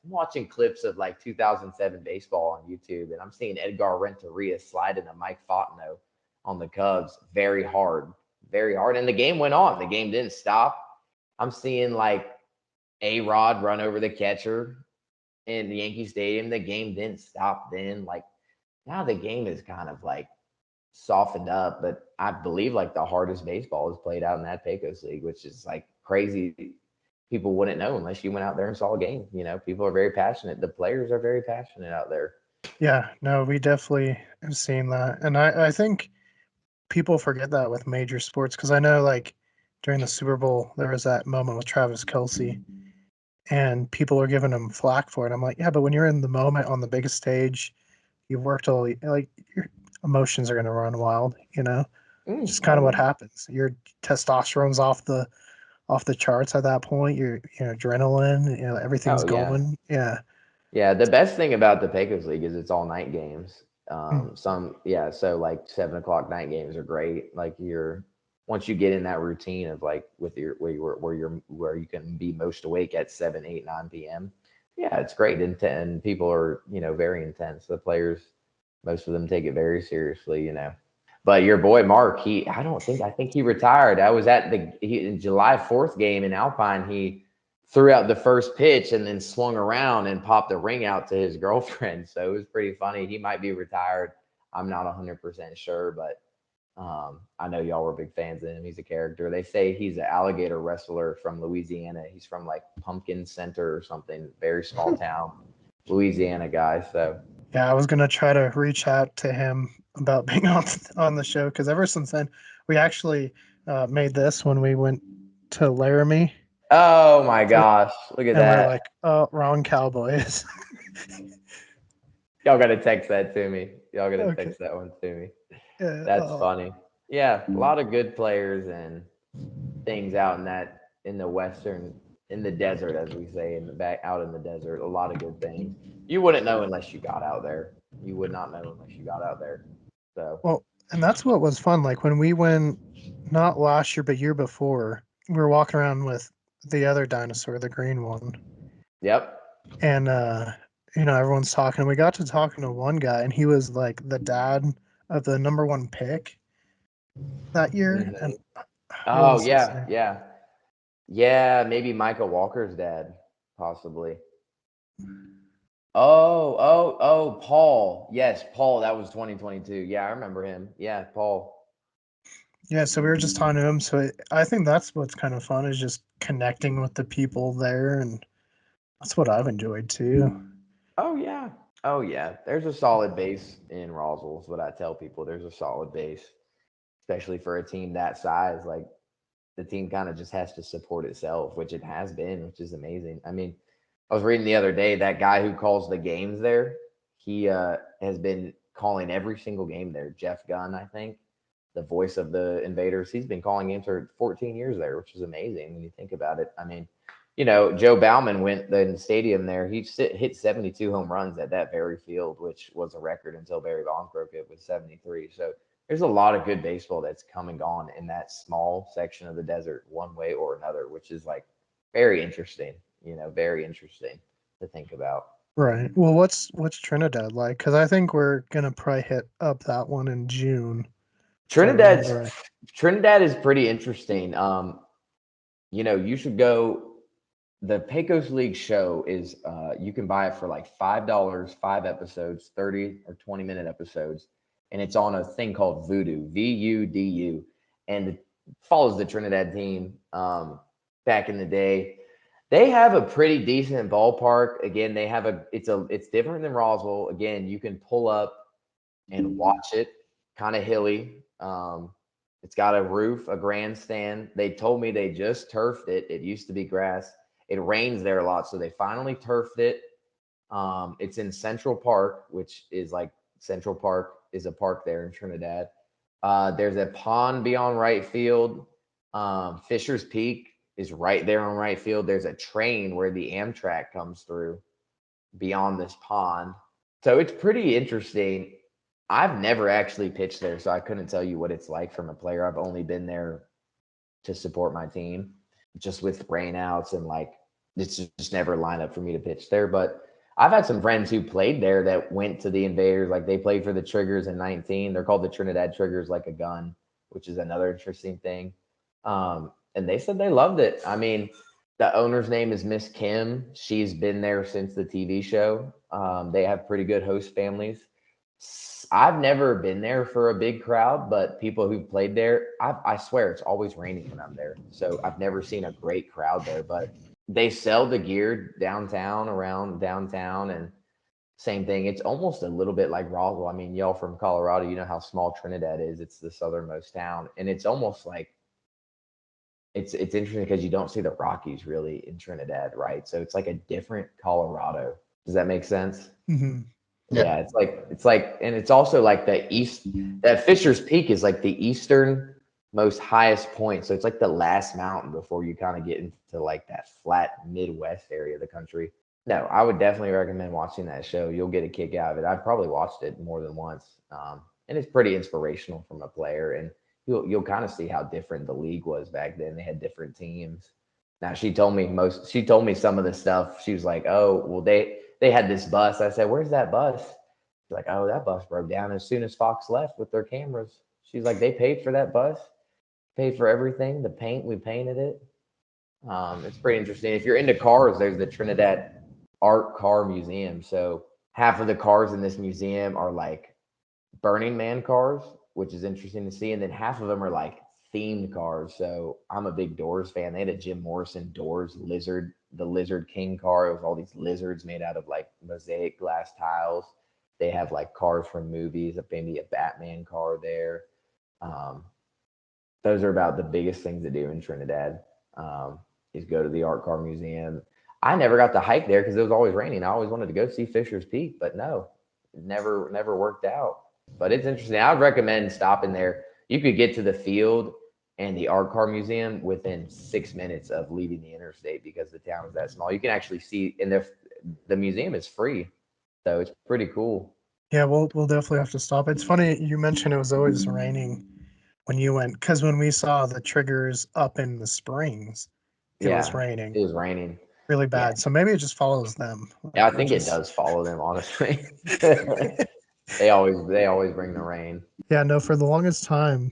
watching clips of like 2007 baseball on YouTube, and I'm seeing Edgar Renteria slide into Mike Fontenot on the Cubs very hard, very hard. And the game went on. The game didn't stop. I'm seeing like A-Rod run over the catcher in the Yankee Stadium. The game didn't stop then. Like, now the game is kind of like softened up, but I believe like the hardest baseball is played out in that Pecos League, which is like crazy. People wouldn't know unless you went out there and saw a game. People are very passionate. The players are very passionate out there. Yeah, no, we definitely have seen that. And I think people forget that with major sports, because I know like during the Super Bowl there was that moment with Travis Kelce, and people are giving him flack for it. I'm like, yeah, but when you're in the moment on the biggest stage, you've worked all like your emotions are gonna run wild, Just kind of what happens. Your testosterone's off the charts at that point. Your adrenaline, everything's Oh yeah. going. Yeah. Yeah, the best thing about the Pecos League is it's all night games. Mm. So like 7 o'clock night games are great. Like, once you get in that routine of like with your where you can be most awake at 7, 8, 9 p.m. Yeah, it's great. And people are, very intense. The players, most of them take it very seriously. But your boy Mark, I think he retired. I was at in July 4th game in Alpine. He threw out the first pitch and then swung around and popped a ring out to his girlfriend. So it was pretty funny. He might be retired. I'm not 100% sure, but I know y'all were big fans of him. He's a character. They say he's an alligator wrestler from Louisiana. He's from like Pumpkin Center or something, very small town, Louisiana guy. So Yeah, I was gonna try to reach out to him about being on the show, because ever since then we actually made this when we went to Laramie. oh my gosh, look at And we're that. like, oh, wrong Cowboys. Y'all got to text that to me. Y'all got to Okay. text that one to me. Yeah. That's funny. Yeah, a lot of good players and things out in the western, in the desert, as we say, in the back out in the desert. A lot of good things. You wouldn't know unless you got out there. You would not know unless you got out there. So, Well, and that's what was fun. Like when we went, not last year, but year before, we were walking around with the other dinosaur, the green one. yep. And, everyone's talking. We got to talking to one guy, and he was like the dad of the number one pick that year. Hmm. And what Oh was his yeah, name? yeah, yeah. Maybe Michael Walker's dad, possibly. Oh, Paul. Yes, Paul. That was 2022. Yeah, I remember him. Yeah, Paul. Yeah, so we were just talking to him. So I think that's what's kind of fun, is just connecting with the people there, and that's what I've enjoyed too. Oh yeah. Oh yeah. There's a solid base in Roswell. Is what I tell people. There's a solid base, especially for a team that size. Like, the team kind of just has to support itself, which it has been, which is amazing. I mean, I was reading the other day, that guy who calls the games there, he has been calling every single game there. Jeff Gunn, I think, the voice of the Invaders. He's been calling games for 14 years there, which is amazing when you think about it. I mean, Joe Bauman went in the stadium there. He hit 72 home runs at that very field, which was a record until Barry Bonds broke it with 73. So there's a lot of good baseball that's come and gone in that small section of the desert, one way or another, which is like very interesting. Very interesting to think about. Right. Well, what's Trinidad like? Because I think we're gonna probably hit up that one in June. if I remember right. Trinidad is pretty interesting. You should go. The Pecos League show is you can buy it for like $5, 5 episodes, 30 or 20-minute episodes, and it's on a thing called Voodoo, VUDU, and it follows the Trinidad team back in the day. They have a pretty decent ballpark. Again, they have it's different than Roswell. Again, you can pull up and watch it, kind of hilly. It's got a roof, a grandstand. They told me they just turfed it. It used to be grass. It rains there a lot, so they finally turfed it. It's in Central Park, which is like Central Park is a park there in Trinidad. There's a pond beyond right field. Fisher's Peak is right there on right field. There's a train where the Amtrak comes through beyond this pond. So it's pretty interesting. I've never actually pitched there, so I couldn't tell you what it's like from a player. I've only been there to support my team, just with rainouts and like it's just never lined up for me to pitch there. But I've had some friends who played there that went to the Invaders. Like they played for the Triggers in 19. They're called the Trinidad Triggers, like a gun, which is another interesting thing. And they said they loved it. I mean, the owner's name is Miss Kim. She's been there since the TV show. They have pretty good host families. I've never been there for a big crowd, but people who've played there, I swear it's always raining when I'm there. So I've never seen a great crowd there, but they sell the gear downtown, around downtown, and same thing. It's almost a little bit like Roswell. I mean, y'all from Colorado, you know how small Trinidad is. It's the southernmost town, and it's almost like it's interesting because you don't see the Rockies really in Trinidad, right? So it's like a different Colorado. Does that make sense? Mm-hmm. Yeah, it's like, and it's also like that Fisher's Peak is like the easternmost highest point. So it's like the last mountain before you kind of get into like that flat Midwest area of the country. No, I would definitely recommend watching that show. You'll get a kick out of it. I've probably watched it more than once. And it's pretty inspirational from a player. And you'll kind of see how different the league was back then. They had different teams. Now she told me some of the stuff. She was like, "Oh, well, they had this bus." I said, "Where's that bus?" She's like, "Oh, that bus broke down as soon as Fox left with their cameras." She's like, "They paid for that bus, paid for everything. The paint, we painted it." It's pretty interesting. If you're into cars, there's the Trinidad Art Car Museum. So half of the cars in this museum are like Burning Man cars, which is interesting to see, and then half of them are like themed cars. So I'm a big Doors fan. They had a Jim Morrison Doors the Lizard King car with all these lizards made out of like mosaic glass tiles. They have like cars from movies, maybe a Batman car there. Those are about the biggest things to do in Trinidad. Is go to the Art Car Museum. I never got to hike there because it was always raining. I always wanted to go see Fisher's Peak, but no, it never worked out. But it's interesting. I would recommend stopping there. You could get to the field and the Art Car Museum within 6 minutes of leaving the interstate because the town is that small. You can actually see, and the museum is free, so it's pretty cool. Yeah, we'll definitely have to stop. It's funny you mentioned it was always raining when you went, because when we saw the Triggers up in the Springs, it was Yeah, raining it was raining. really Yeah, bad. So maybe it just follows them. yeah, I Like, think it does follow them. Honestly, they always bring the rain. Yeah, no, for the longest time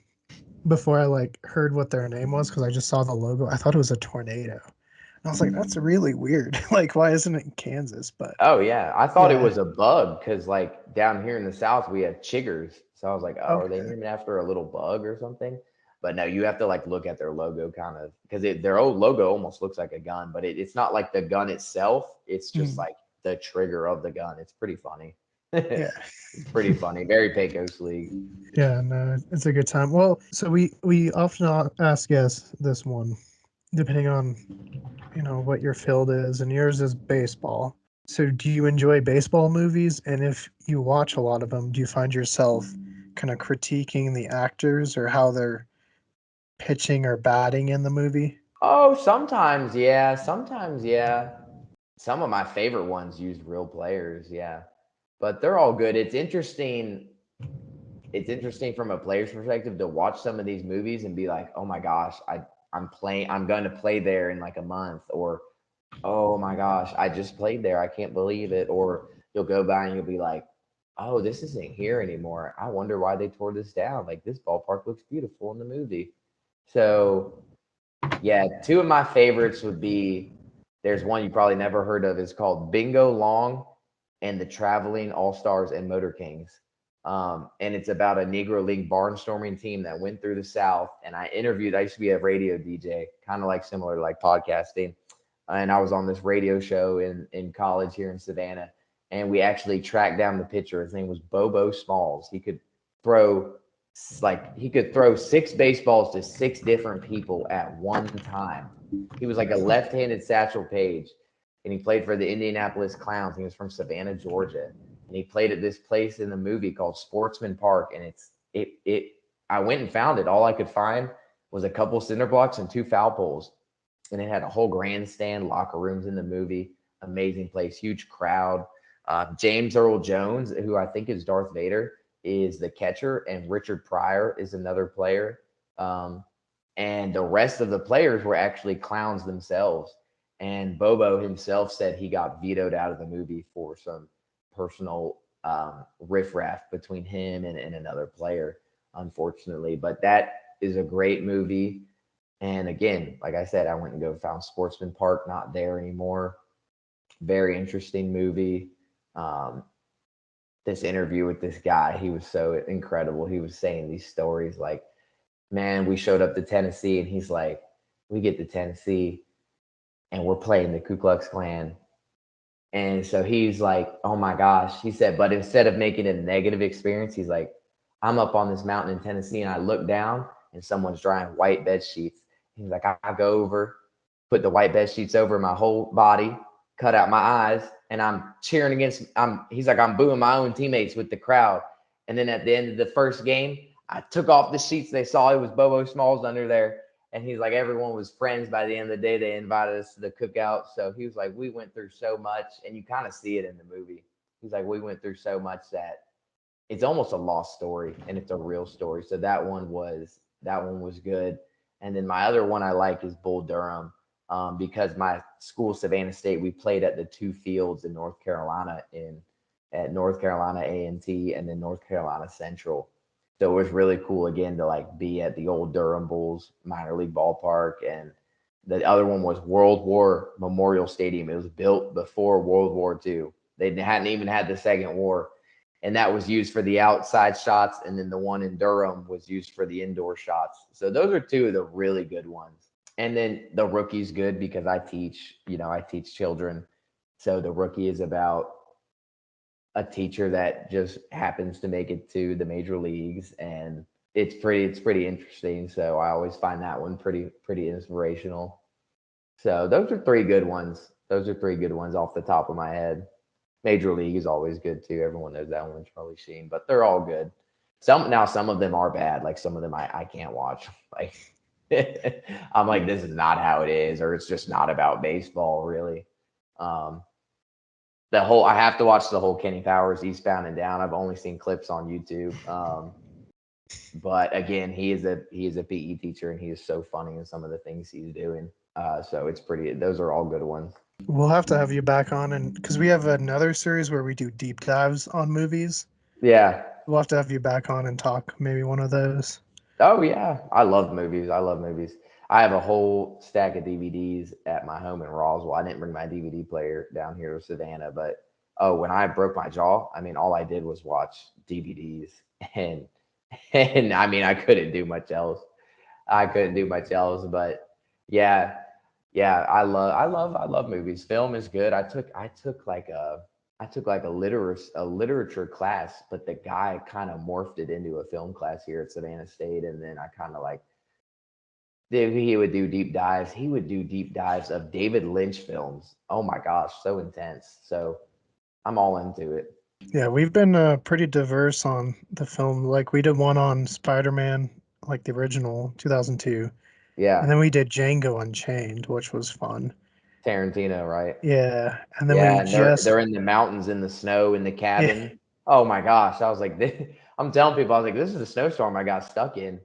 before I like heard what their name was, because I just saw the logo, I thought it was a tornado. And I was like, that's really weird. Like, why isn't it in Kansas? But Oh yeah, I thought it yeah, was a bug because like down here in the South we have chiggers. So I was like, oh, are they okay. named after a little bug or something? But no, you have to like look at their logo kind of because their old logo almost looks like a gun, but it's not like the gun itself. It's just Hmm. like the trigger of the gun. It's pretty funny. Yeah. It's pretty funny. Very Pecos League. Yeah, no, it's a good time. Well, so we often ask guests this one, depending on what your field is, and yours is baseball. So, do you enjoy baseball movies? And if you watch a lot of them, do you find yourself kind of critiquing the actors or how they're pitching or batting in the movie? Oh, sometimes, yeah. Sometimes, yeah. Some of my favorite ones used real players, yeah. But they're all good. It's interesting from a player's perspective to watch some of these movies and be like, oh my gosh, I'm going to play there in like a month, or Oh my gosh, I just played there. I can't believe it. Or you'll go by and you'll be like, oh, this isn't here anymore. I wonder why they tore this down. Like this ballpark looks beautiful in the movie. So yeah, two of my favorites would be there's one you probably never heard of. It's called Bingo Long and the Traveling All Stars and Motor Kings. And it's about a Negro League barnstorming team that went through the South. And I used to be a radio DJ, kind of like similar to like podcasting. And I was on this radio show in college here in Savannah. And we actually tracked down the pitcher. His name was Bobo Smalls. Throw he could throw six baseballs to six different people at one time. He was like a left-handed Satchel Paige, and he played for the Indianapolis Clowns. He was from Savannah, Georgia, and he played at this place in the movie called Sportsman Park. And it. I went and found it. All I could find was a couple cinder blocks and two foul poles, and it had a whole grandstand, locker rooms in the movie. Amazing place, huge crowd. James Earl Jones, who I think is Darth Vader, is the catcher, and Richard Pryor is another player. Um, and the rest of the players were actually clowns themselves. And Bobo himself said he got vetoed out of the movie for some personal riffraff between him and another player, unfortunately. But that is a great movie. And again, like I said, I went and found Sportsman Park, not there anymore. Very interesting movie. Um, this interview with this guy, he was so incredible. He was saying these stories like, man, we showed up to Tennessee, and he's like, we get to Tennessee and we're playing the Ku Klux Klan. And so he's like, oh my gosh. He said, but instead of making it a negative experience, he's like, I'm up on this mountain in Tennessee and I look down and someone's drying white bed sheets. He's like, I go over, put the white bed sheets over my whole body, cut out my eyes, and I'm cheering against. He's like, I'm booing my own teammates with the crowd. And then at the end of the first game, I took off the sheets. They saw it was Bobo Smalls under there. And he's like, everyone was friends by the end of the day. They invited us to the cookout. So he was like, we went through so much, and you kind of see it in the movie. He's like, we went through so much that it's almost a lost story, and it's a real story. So that one was good. And then my other one I like is Bull Durham, because my school, Savannah State, we played at the two fields in North Carolina at North Carolina A&T and then North Carolina Central. So it was really cool again to like be at the old Durham Bulls minor league ballpark. And the other one was World War Memorial Stadium. It was built before World War II. They hadn't even had the Second War, and that was used for the outside shots, and then the one in Durham was used for the indoor shots. So those are two of the really good ones. And then the rookie's good because I teach children. So the rookie is about a teacher that just happens to make it to the major leagues, and it's pretty interesting. So I always find that one pretty inspirational. So those are three good ones. Those are three good ones off the top of my head. Major League is always good too. Everyone knows that one, Charlie Sheen, but they're all good. Some of them are bad. Like some of them I can't watch. Like I'm like, this is not how it is, or it's just not about baseball, really. Um, I have to watch the whole Kenny Powers Eastbound and Down. I've only seen clips on YouTube. But again, he is a PE teacher, and he is so funny in some of the things he's doing. So it's pretty. Those are all good ones. We'll have to have you back on, and because we have another series where we do deep dives on movies. Yeah. We'll have to have you back on and talk maybe one of those. Oh yeah, I love movies. I love movies. I have a whole stack of DVDs at my home in Roswell. I didn't bring my DVD player down here to Savannah, but oh, when I broke my jaw, I mean, all I did was watch DVDs, and I mean, I couldn't do much else. I couldn't do much else, but yeah, yeah, I love movies. Film is good. I took like a literature class, but the guy kind of morphed it into a film class here at Savannah State, and then I kind of like he would do deep dives. He would do deep dives of David Lynch films. Oh my gosh, so intense. So I'm all into it. Yeah, we've been pretty diverse on the film. Like we did one on Spider-Man, like the original 2002, and Yeah, then we did Django Unchained, which was fun. Tarantino, right? Yeah, and then we Yeah, and they're just they're in the mountains in the snow in the yeah. cabin. Oh my gosh, I was like, I'm telling people, I was like, this is the snowstorm I got stuck in.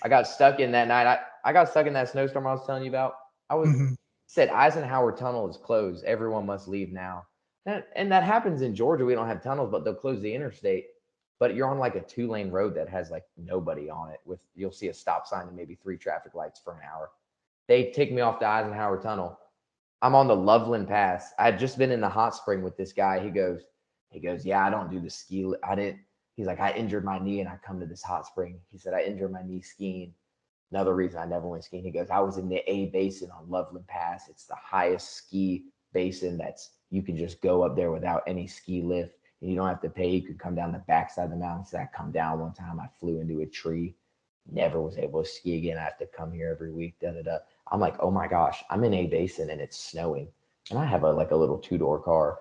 I got stuck in that night. I got stuck in that snowstorm I was telling you about. I was Mhm. said Eisenhower Tunnel is closed. Everyone must leave now. And that happens in Georgia. We don't have tunnels, but they'll close the interstate. But you're on like a 2-lane road that has like nobody on it. With you'll see a stop sign and maybe 3 traffic lights for an hour. They take me off the Eisenhower Tunnel. I'm on the Loveland Pass. I had just been in the hot spring with this guy. He goes, yeah, I don't do the ski. I didn't. He's like, I injured my knee and I come to this hot spring. He said, I injured my knee skiing. Another reason I never went skiing. He goes, I was in the A basin on Loveland Pass. It's the highest ski basin you can just go up there without any ski lift. And you don't have to pay. You can come down the backside of the mountain. So I come down one time. I flew into a tree. Never was able to ski again. I have to come here every week. Da, da, da. I'm like, oh my gosh, I'm in A basin and it's snowing. And I have a little 2-door car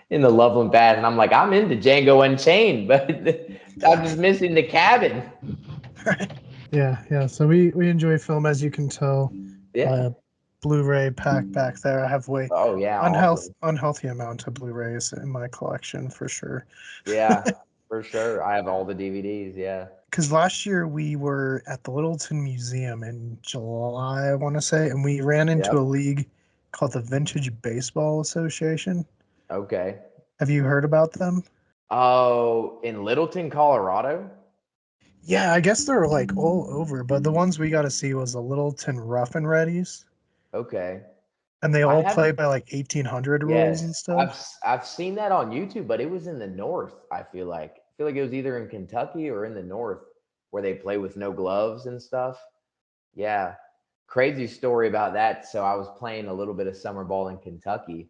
in the Loveland Pass. And I'm like, I'm into Django Unchained, but I'm just missing the cabin. Yeah. So we enjoy film, as you can tell. Yeah. Blu-ray pack back there. I have way Oh yeah. Awesome. unhealthy amount of Blu-rays in my collection for sure. Yeah, for sure. I have all the DVDs. Yeah. Because last year we were at the Littleton Museum in July, I want to say, and we ran into Yep. a league called the Vintage Baseball Association. Okay. Have you heard about them? Oh, in Littleton, Colorado? Yeah, I guess they're like all over, but the ones we got to see was the Littleton Rough and Readies, Okay. and they I all play haven't. by like 1800 rules and Yes, stuff. I've seen that on YouTube, but it was in the north. I feel like it was either in Kentucky or in the north where they play with no gloves and stuff. Yeah, crazy story about that. So I was playing a little bit of summer ball in Kentucky,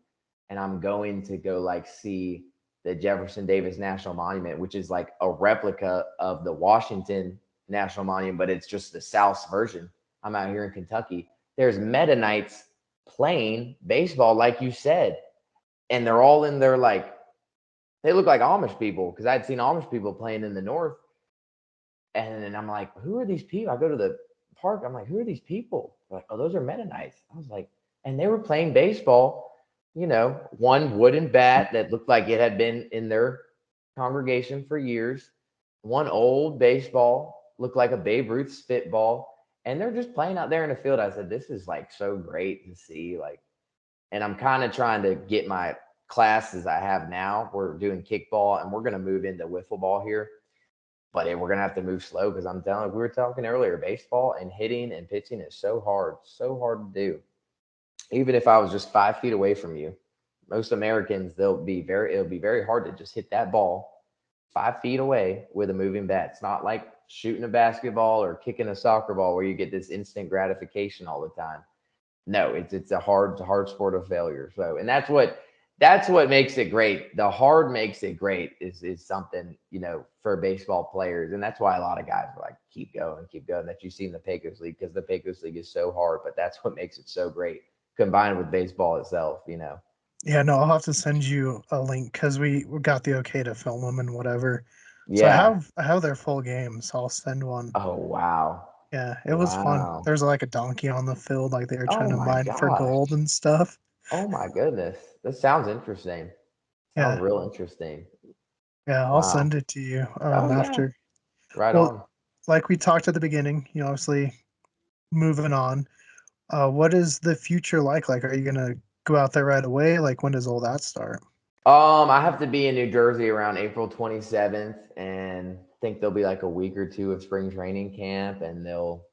and I'm going to go see the Jefferson Davis National Monument, which is like a replica of the Washington National Monument, but it's just the South's version. I'm out here in Kentucky. There's Mennonites playing baseball, like you said, and they're all in their they look like Amish people because I'd seen Amish people playing in the north. And then I'm like, who are these people? I go to the park. I'm like, who are these people? They're like, oh, those are Mennonites. I was like, and they were playing baseball, one wooden bat that looked like it had been in their congregation for years, one old baseball, looked like a Babe Ruth spitball. And they're just playing out there in the field. I said, this is so great to see. And I'm kind of trying to get my classes I have now. We're doing kickball and we're going to move into wiffle ball here. But we're going to have to move slow because I'm telling you, we were talking earlier, baseball and hitting and pitching is so hard to do. Even if I was just 5 feet away from you, most Americans, it'll be very hard to just hit that ball 5 feet away with a moving bat. It's not like shooting a basketball or kicking a soccer ball where you get this instant gratification all the time. No, it's a hard sport of failure. So, and that's what makes it great. The hard makes it great is something, for baseball players. And that's why a lot of guys are like, keep going that you see in the Pecos League, because the Pecos League is so hard, but that's what makes it so great combined with baseball itself. Yeah, no, I'll have to send you a link because we got the okay to film them and whatever. So Yeah. I have their full games. So I'll send one. Oh, wow. Yeah, it was fun. Wow. There's like a donkey on the field, like they were trying Oh to my mine for gosh. gold and stuff. Oh my goodness. This sounds interesting. Sounds Yeah, real interesting. yeah, I'll Wow. send it to you Oh yeah. after. Right Well, on. like we talked at the beginning, obviously moving on. What is the future like? Like, are you gonna go out there right away? Like, when does all that start? I have to be in New Jersey around April 27th, and think there'll be a week or two of spring training camp, and there'll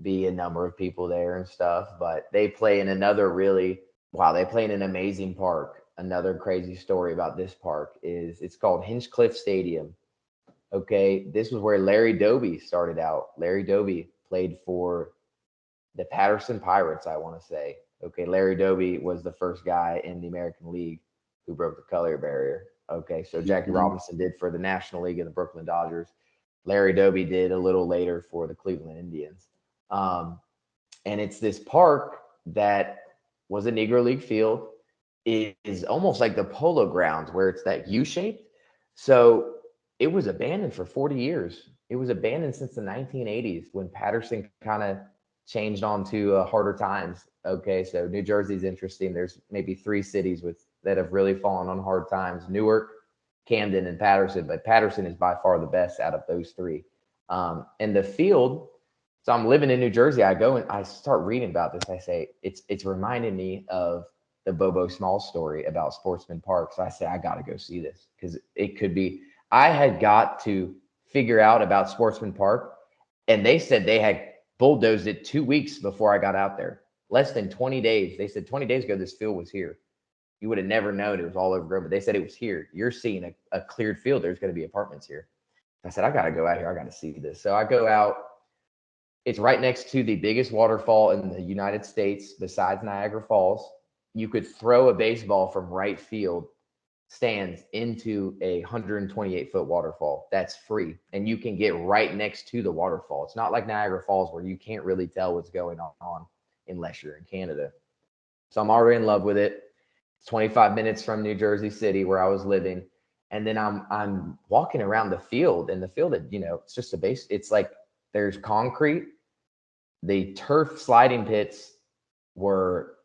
be a number of people there and stuff. But they play in they play in an amazing park. Another crazy story about this park is it's called Hinchcliffe Stadium. Okay, this was where Larry Doby started out. Larry Doby played for the Patterson Pirates, I want to say. Okay, Larry Doby was the first guy in the American League who broke the color barrier. Okay, so Jackie Robinson did for the National League and the Brooklyn Dodgers. Larry Doby did a little later for the Cleveland Indians. And it's this park that was a Negro League field. It is almost like the Polo Grounds where it's that U-shaped. So it was abandoned for 40 years. It was abandoned since the 1980s when Patterson kind of changed on to harder times. Okay, so New Jersey's interesting. There's maybe 3 cities that have really fallen on hard times: Newark, Camden, and Patterson. But Patterson is by far the best out of those 3. And the field So I'm living in New Jersey. I go and I start reading about this. I say it's reminding me of the Bobo Small story about Sportsman Park. So I say I got to go see this because it could be. I had got to figure out about Sportsman Park, and they said they had bulldozed it 2 weeks before I got out there. Less than 20 days. They said 20 days ago this field was here. You would have never known it was all overgrown, but they said it was here. You're seeing a cleared field. There's going to be apartments here. I said I got to go out here. I got to see this. So I go out. It's right next to the biggest waterfall in the United States besides Niagara Falls. You could throw a baseball from right field stands into a 128-foot waterfall. That's free. And you can get right next to the waterfall. It's not like Niagara Falls where you can't really tell what's going on unless you're in Canada. So I'm already in love with it. It's 25 minutes from New Jersey City where I was living. And then I'm walking around the field, and the field, it's just a base. It's like there's concrete. The turf sliding pits were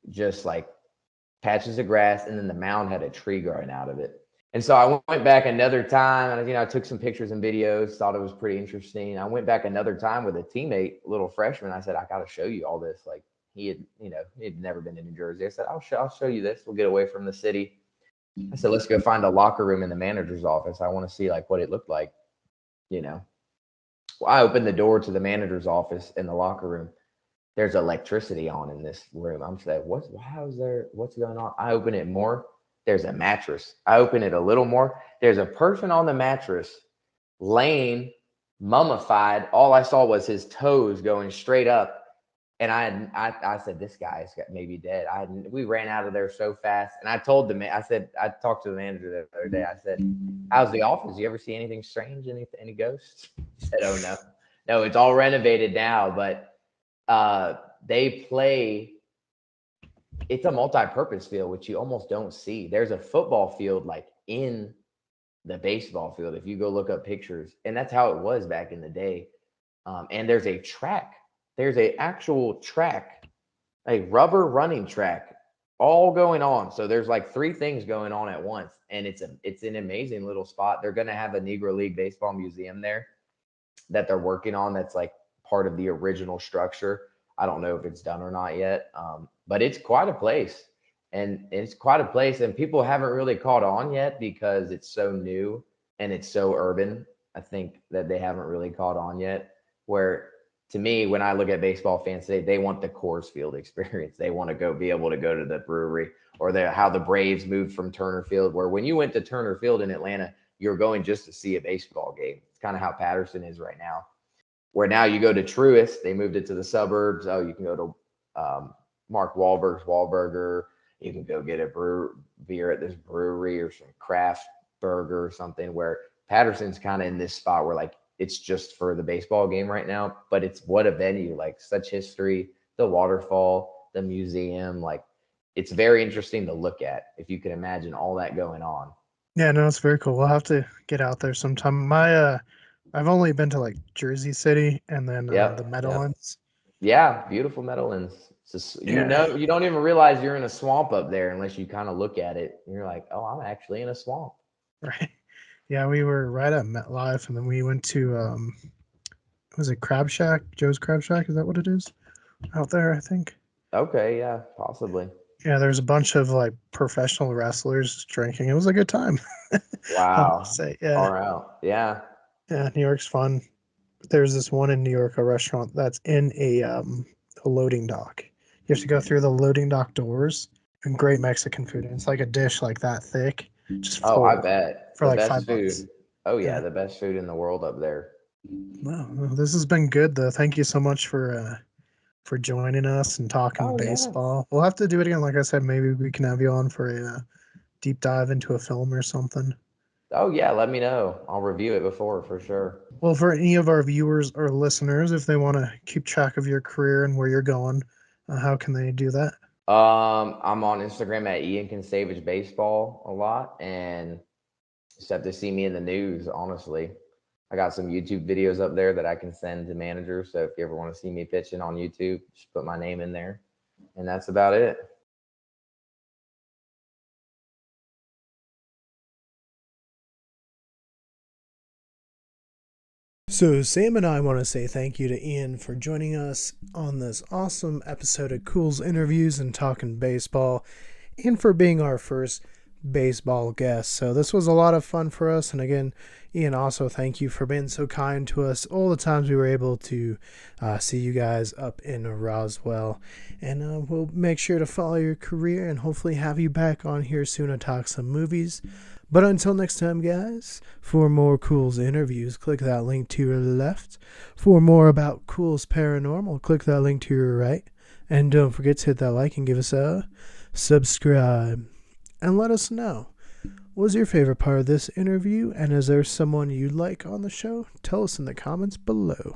just like patches of grass, and then the mound had a tree growing out of it. And so I went back another time, and I took some pictures and videos, thought it was pretty interesting. I went back another time with a teammate, little freshman. I said, I got to show you all this. Like he had never been to New Jersey. I said, I'll show you this. We'll get away from the city. I said, let's go find a locker room in the manager's office. I want to see like what it looked like, Well, I opened the door to the manager's office in the locker room. There's electricity on in this room. I'm saying, what's going on? I open it more. There's a mattress. I open it a little more. There's a person on the mattress laying mummified. All I saw was his toes going straight up. And I said, this guy's maybe dead. We ran out of there so fast. And I told the man, I talked to the manager the other day. I said, how's the office? You ever see anything strange? Any ghosts? He said, oh no. No, it's all renovated now, but they play. It's a multi-purpose field, which you almost don't see. There's a football field like in the baseball field if you go look up pictures, and that's how it was back in the day. And there's a track. There's a actual track, a rubber running track, all going on. So there's like three things going on at once, and it's an amazing little spot. They're going to have a Negro League baseball museum there that they're working on. That's like part of the original structure. I don't know if it's done or not yet, but it's quite a place. And people haven't really caught on yet because it's so new and it's so urban. I think that they haven't really caught on yet. Where to me, when I look at baseball fans today, they want the Coors Field experience. They want to be able to go to the brewery, or how the Braves moved from Turner Field, where when you went to Turner Field in Atlanta, you're going just to see a baseball game. It's kind of how Patterson is right now, where now you go to Truist, they moved it to the suburbs. Oh, you can go to Mark Wahlberg's Wahlburger. You can go get a beer at this brewery or some craft burger or something, where Patterson's kind of in this spot where like it's just for the baseball game right now, but it's what a venue, like such history, the waterfall, the museum, like it's very interesting to look at if you can imagine all that going on. Yeah, no, it's very cool. We'll have to get out there sometime. I've only been to like Jersey City and then the Yep. Meadowlands. Yeah, beautiful Meadowlands. You don't even realize you're in a swamp up there unless you kind of look at it. And you're like, oh, I'm actually in a swamp. Right. Yeah, we were right at MetLife, and then we went to was it Crab Shack? Joe's Crab Shack, is that what it is? Out there, I think. Okay, yeah, possibly. Yeah, there's a bunch of like professional wrestlers drinking. It was a good time. I Wow. must say, yeah. Far out. Yeah. Yeah, New York's fun. There's this one in New York, a restaurant that's in a loading dock. You have to go through the loading dock doors, and great Mexican food. And it's like a dish like that thick, just Oh, I full bet. for The like best $5. food. Oh yeah, Yeah. the best food in the world up there. Well, this has been good though. Thank you so much for joining us and talking Oh yeah. baseball. We'll have to do it again. Like I said, maybe we can have you on for a deep dive into a film or something. Oh yeah, let me know. I'll review it before for sure. Well, for any of our viewers or listeners, if they want to keep track of your career and where you're going, how can they do that? I'm on Instagram at Ian Concevitch Baseball a lot, and just have to see me in the news, honestly. I got some YouTube videos up there that I can send to managers. So if you ever want to see me pitching on YouTube, just put my name in there. And that's about it. So Sam and I want to say thank you to Ian for joining us on this awesome episode of Culz Interviews and Talking Baseball, and for being our first baseball guest. So this was a lot of fun for us, and again, Ian, also thank you for being so kind to us all the times we were able to see you guys up in Roswell. And we'll make sure to follow your career and hopefully have you back on here soon to talk some movies. But until next time, guys, for more Culz interviews, click that link to your left. For more about Culz Paranormal, click that link to your right. And don't forget to hit that like and give us a subscribe. And let us know, what was your favorite part of this interview? And is there someone you'd like on the show? Tell us in the comments below.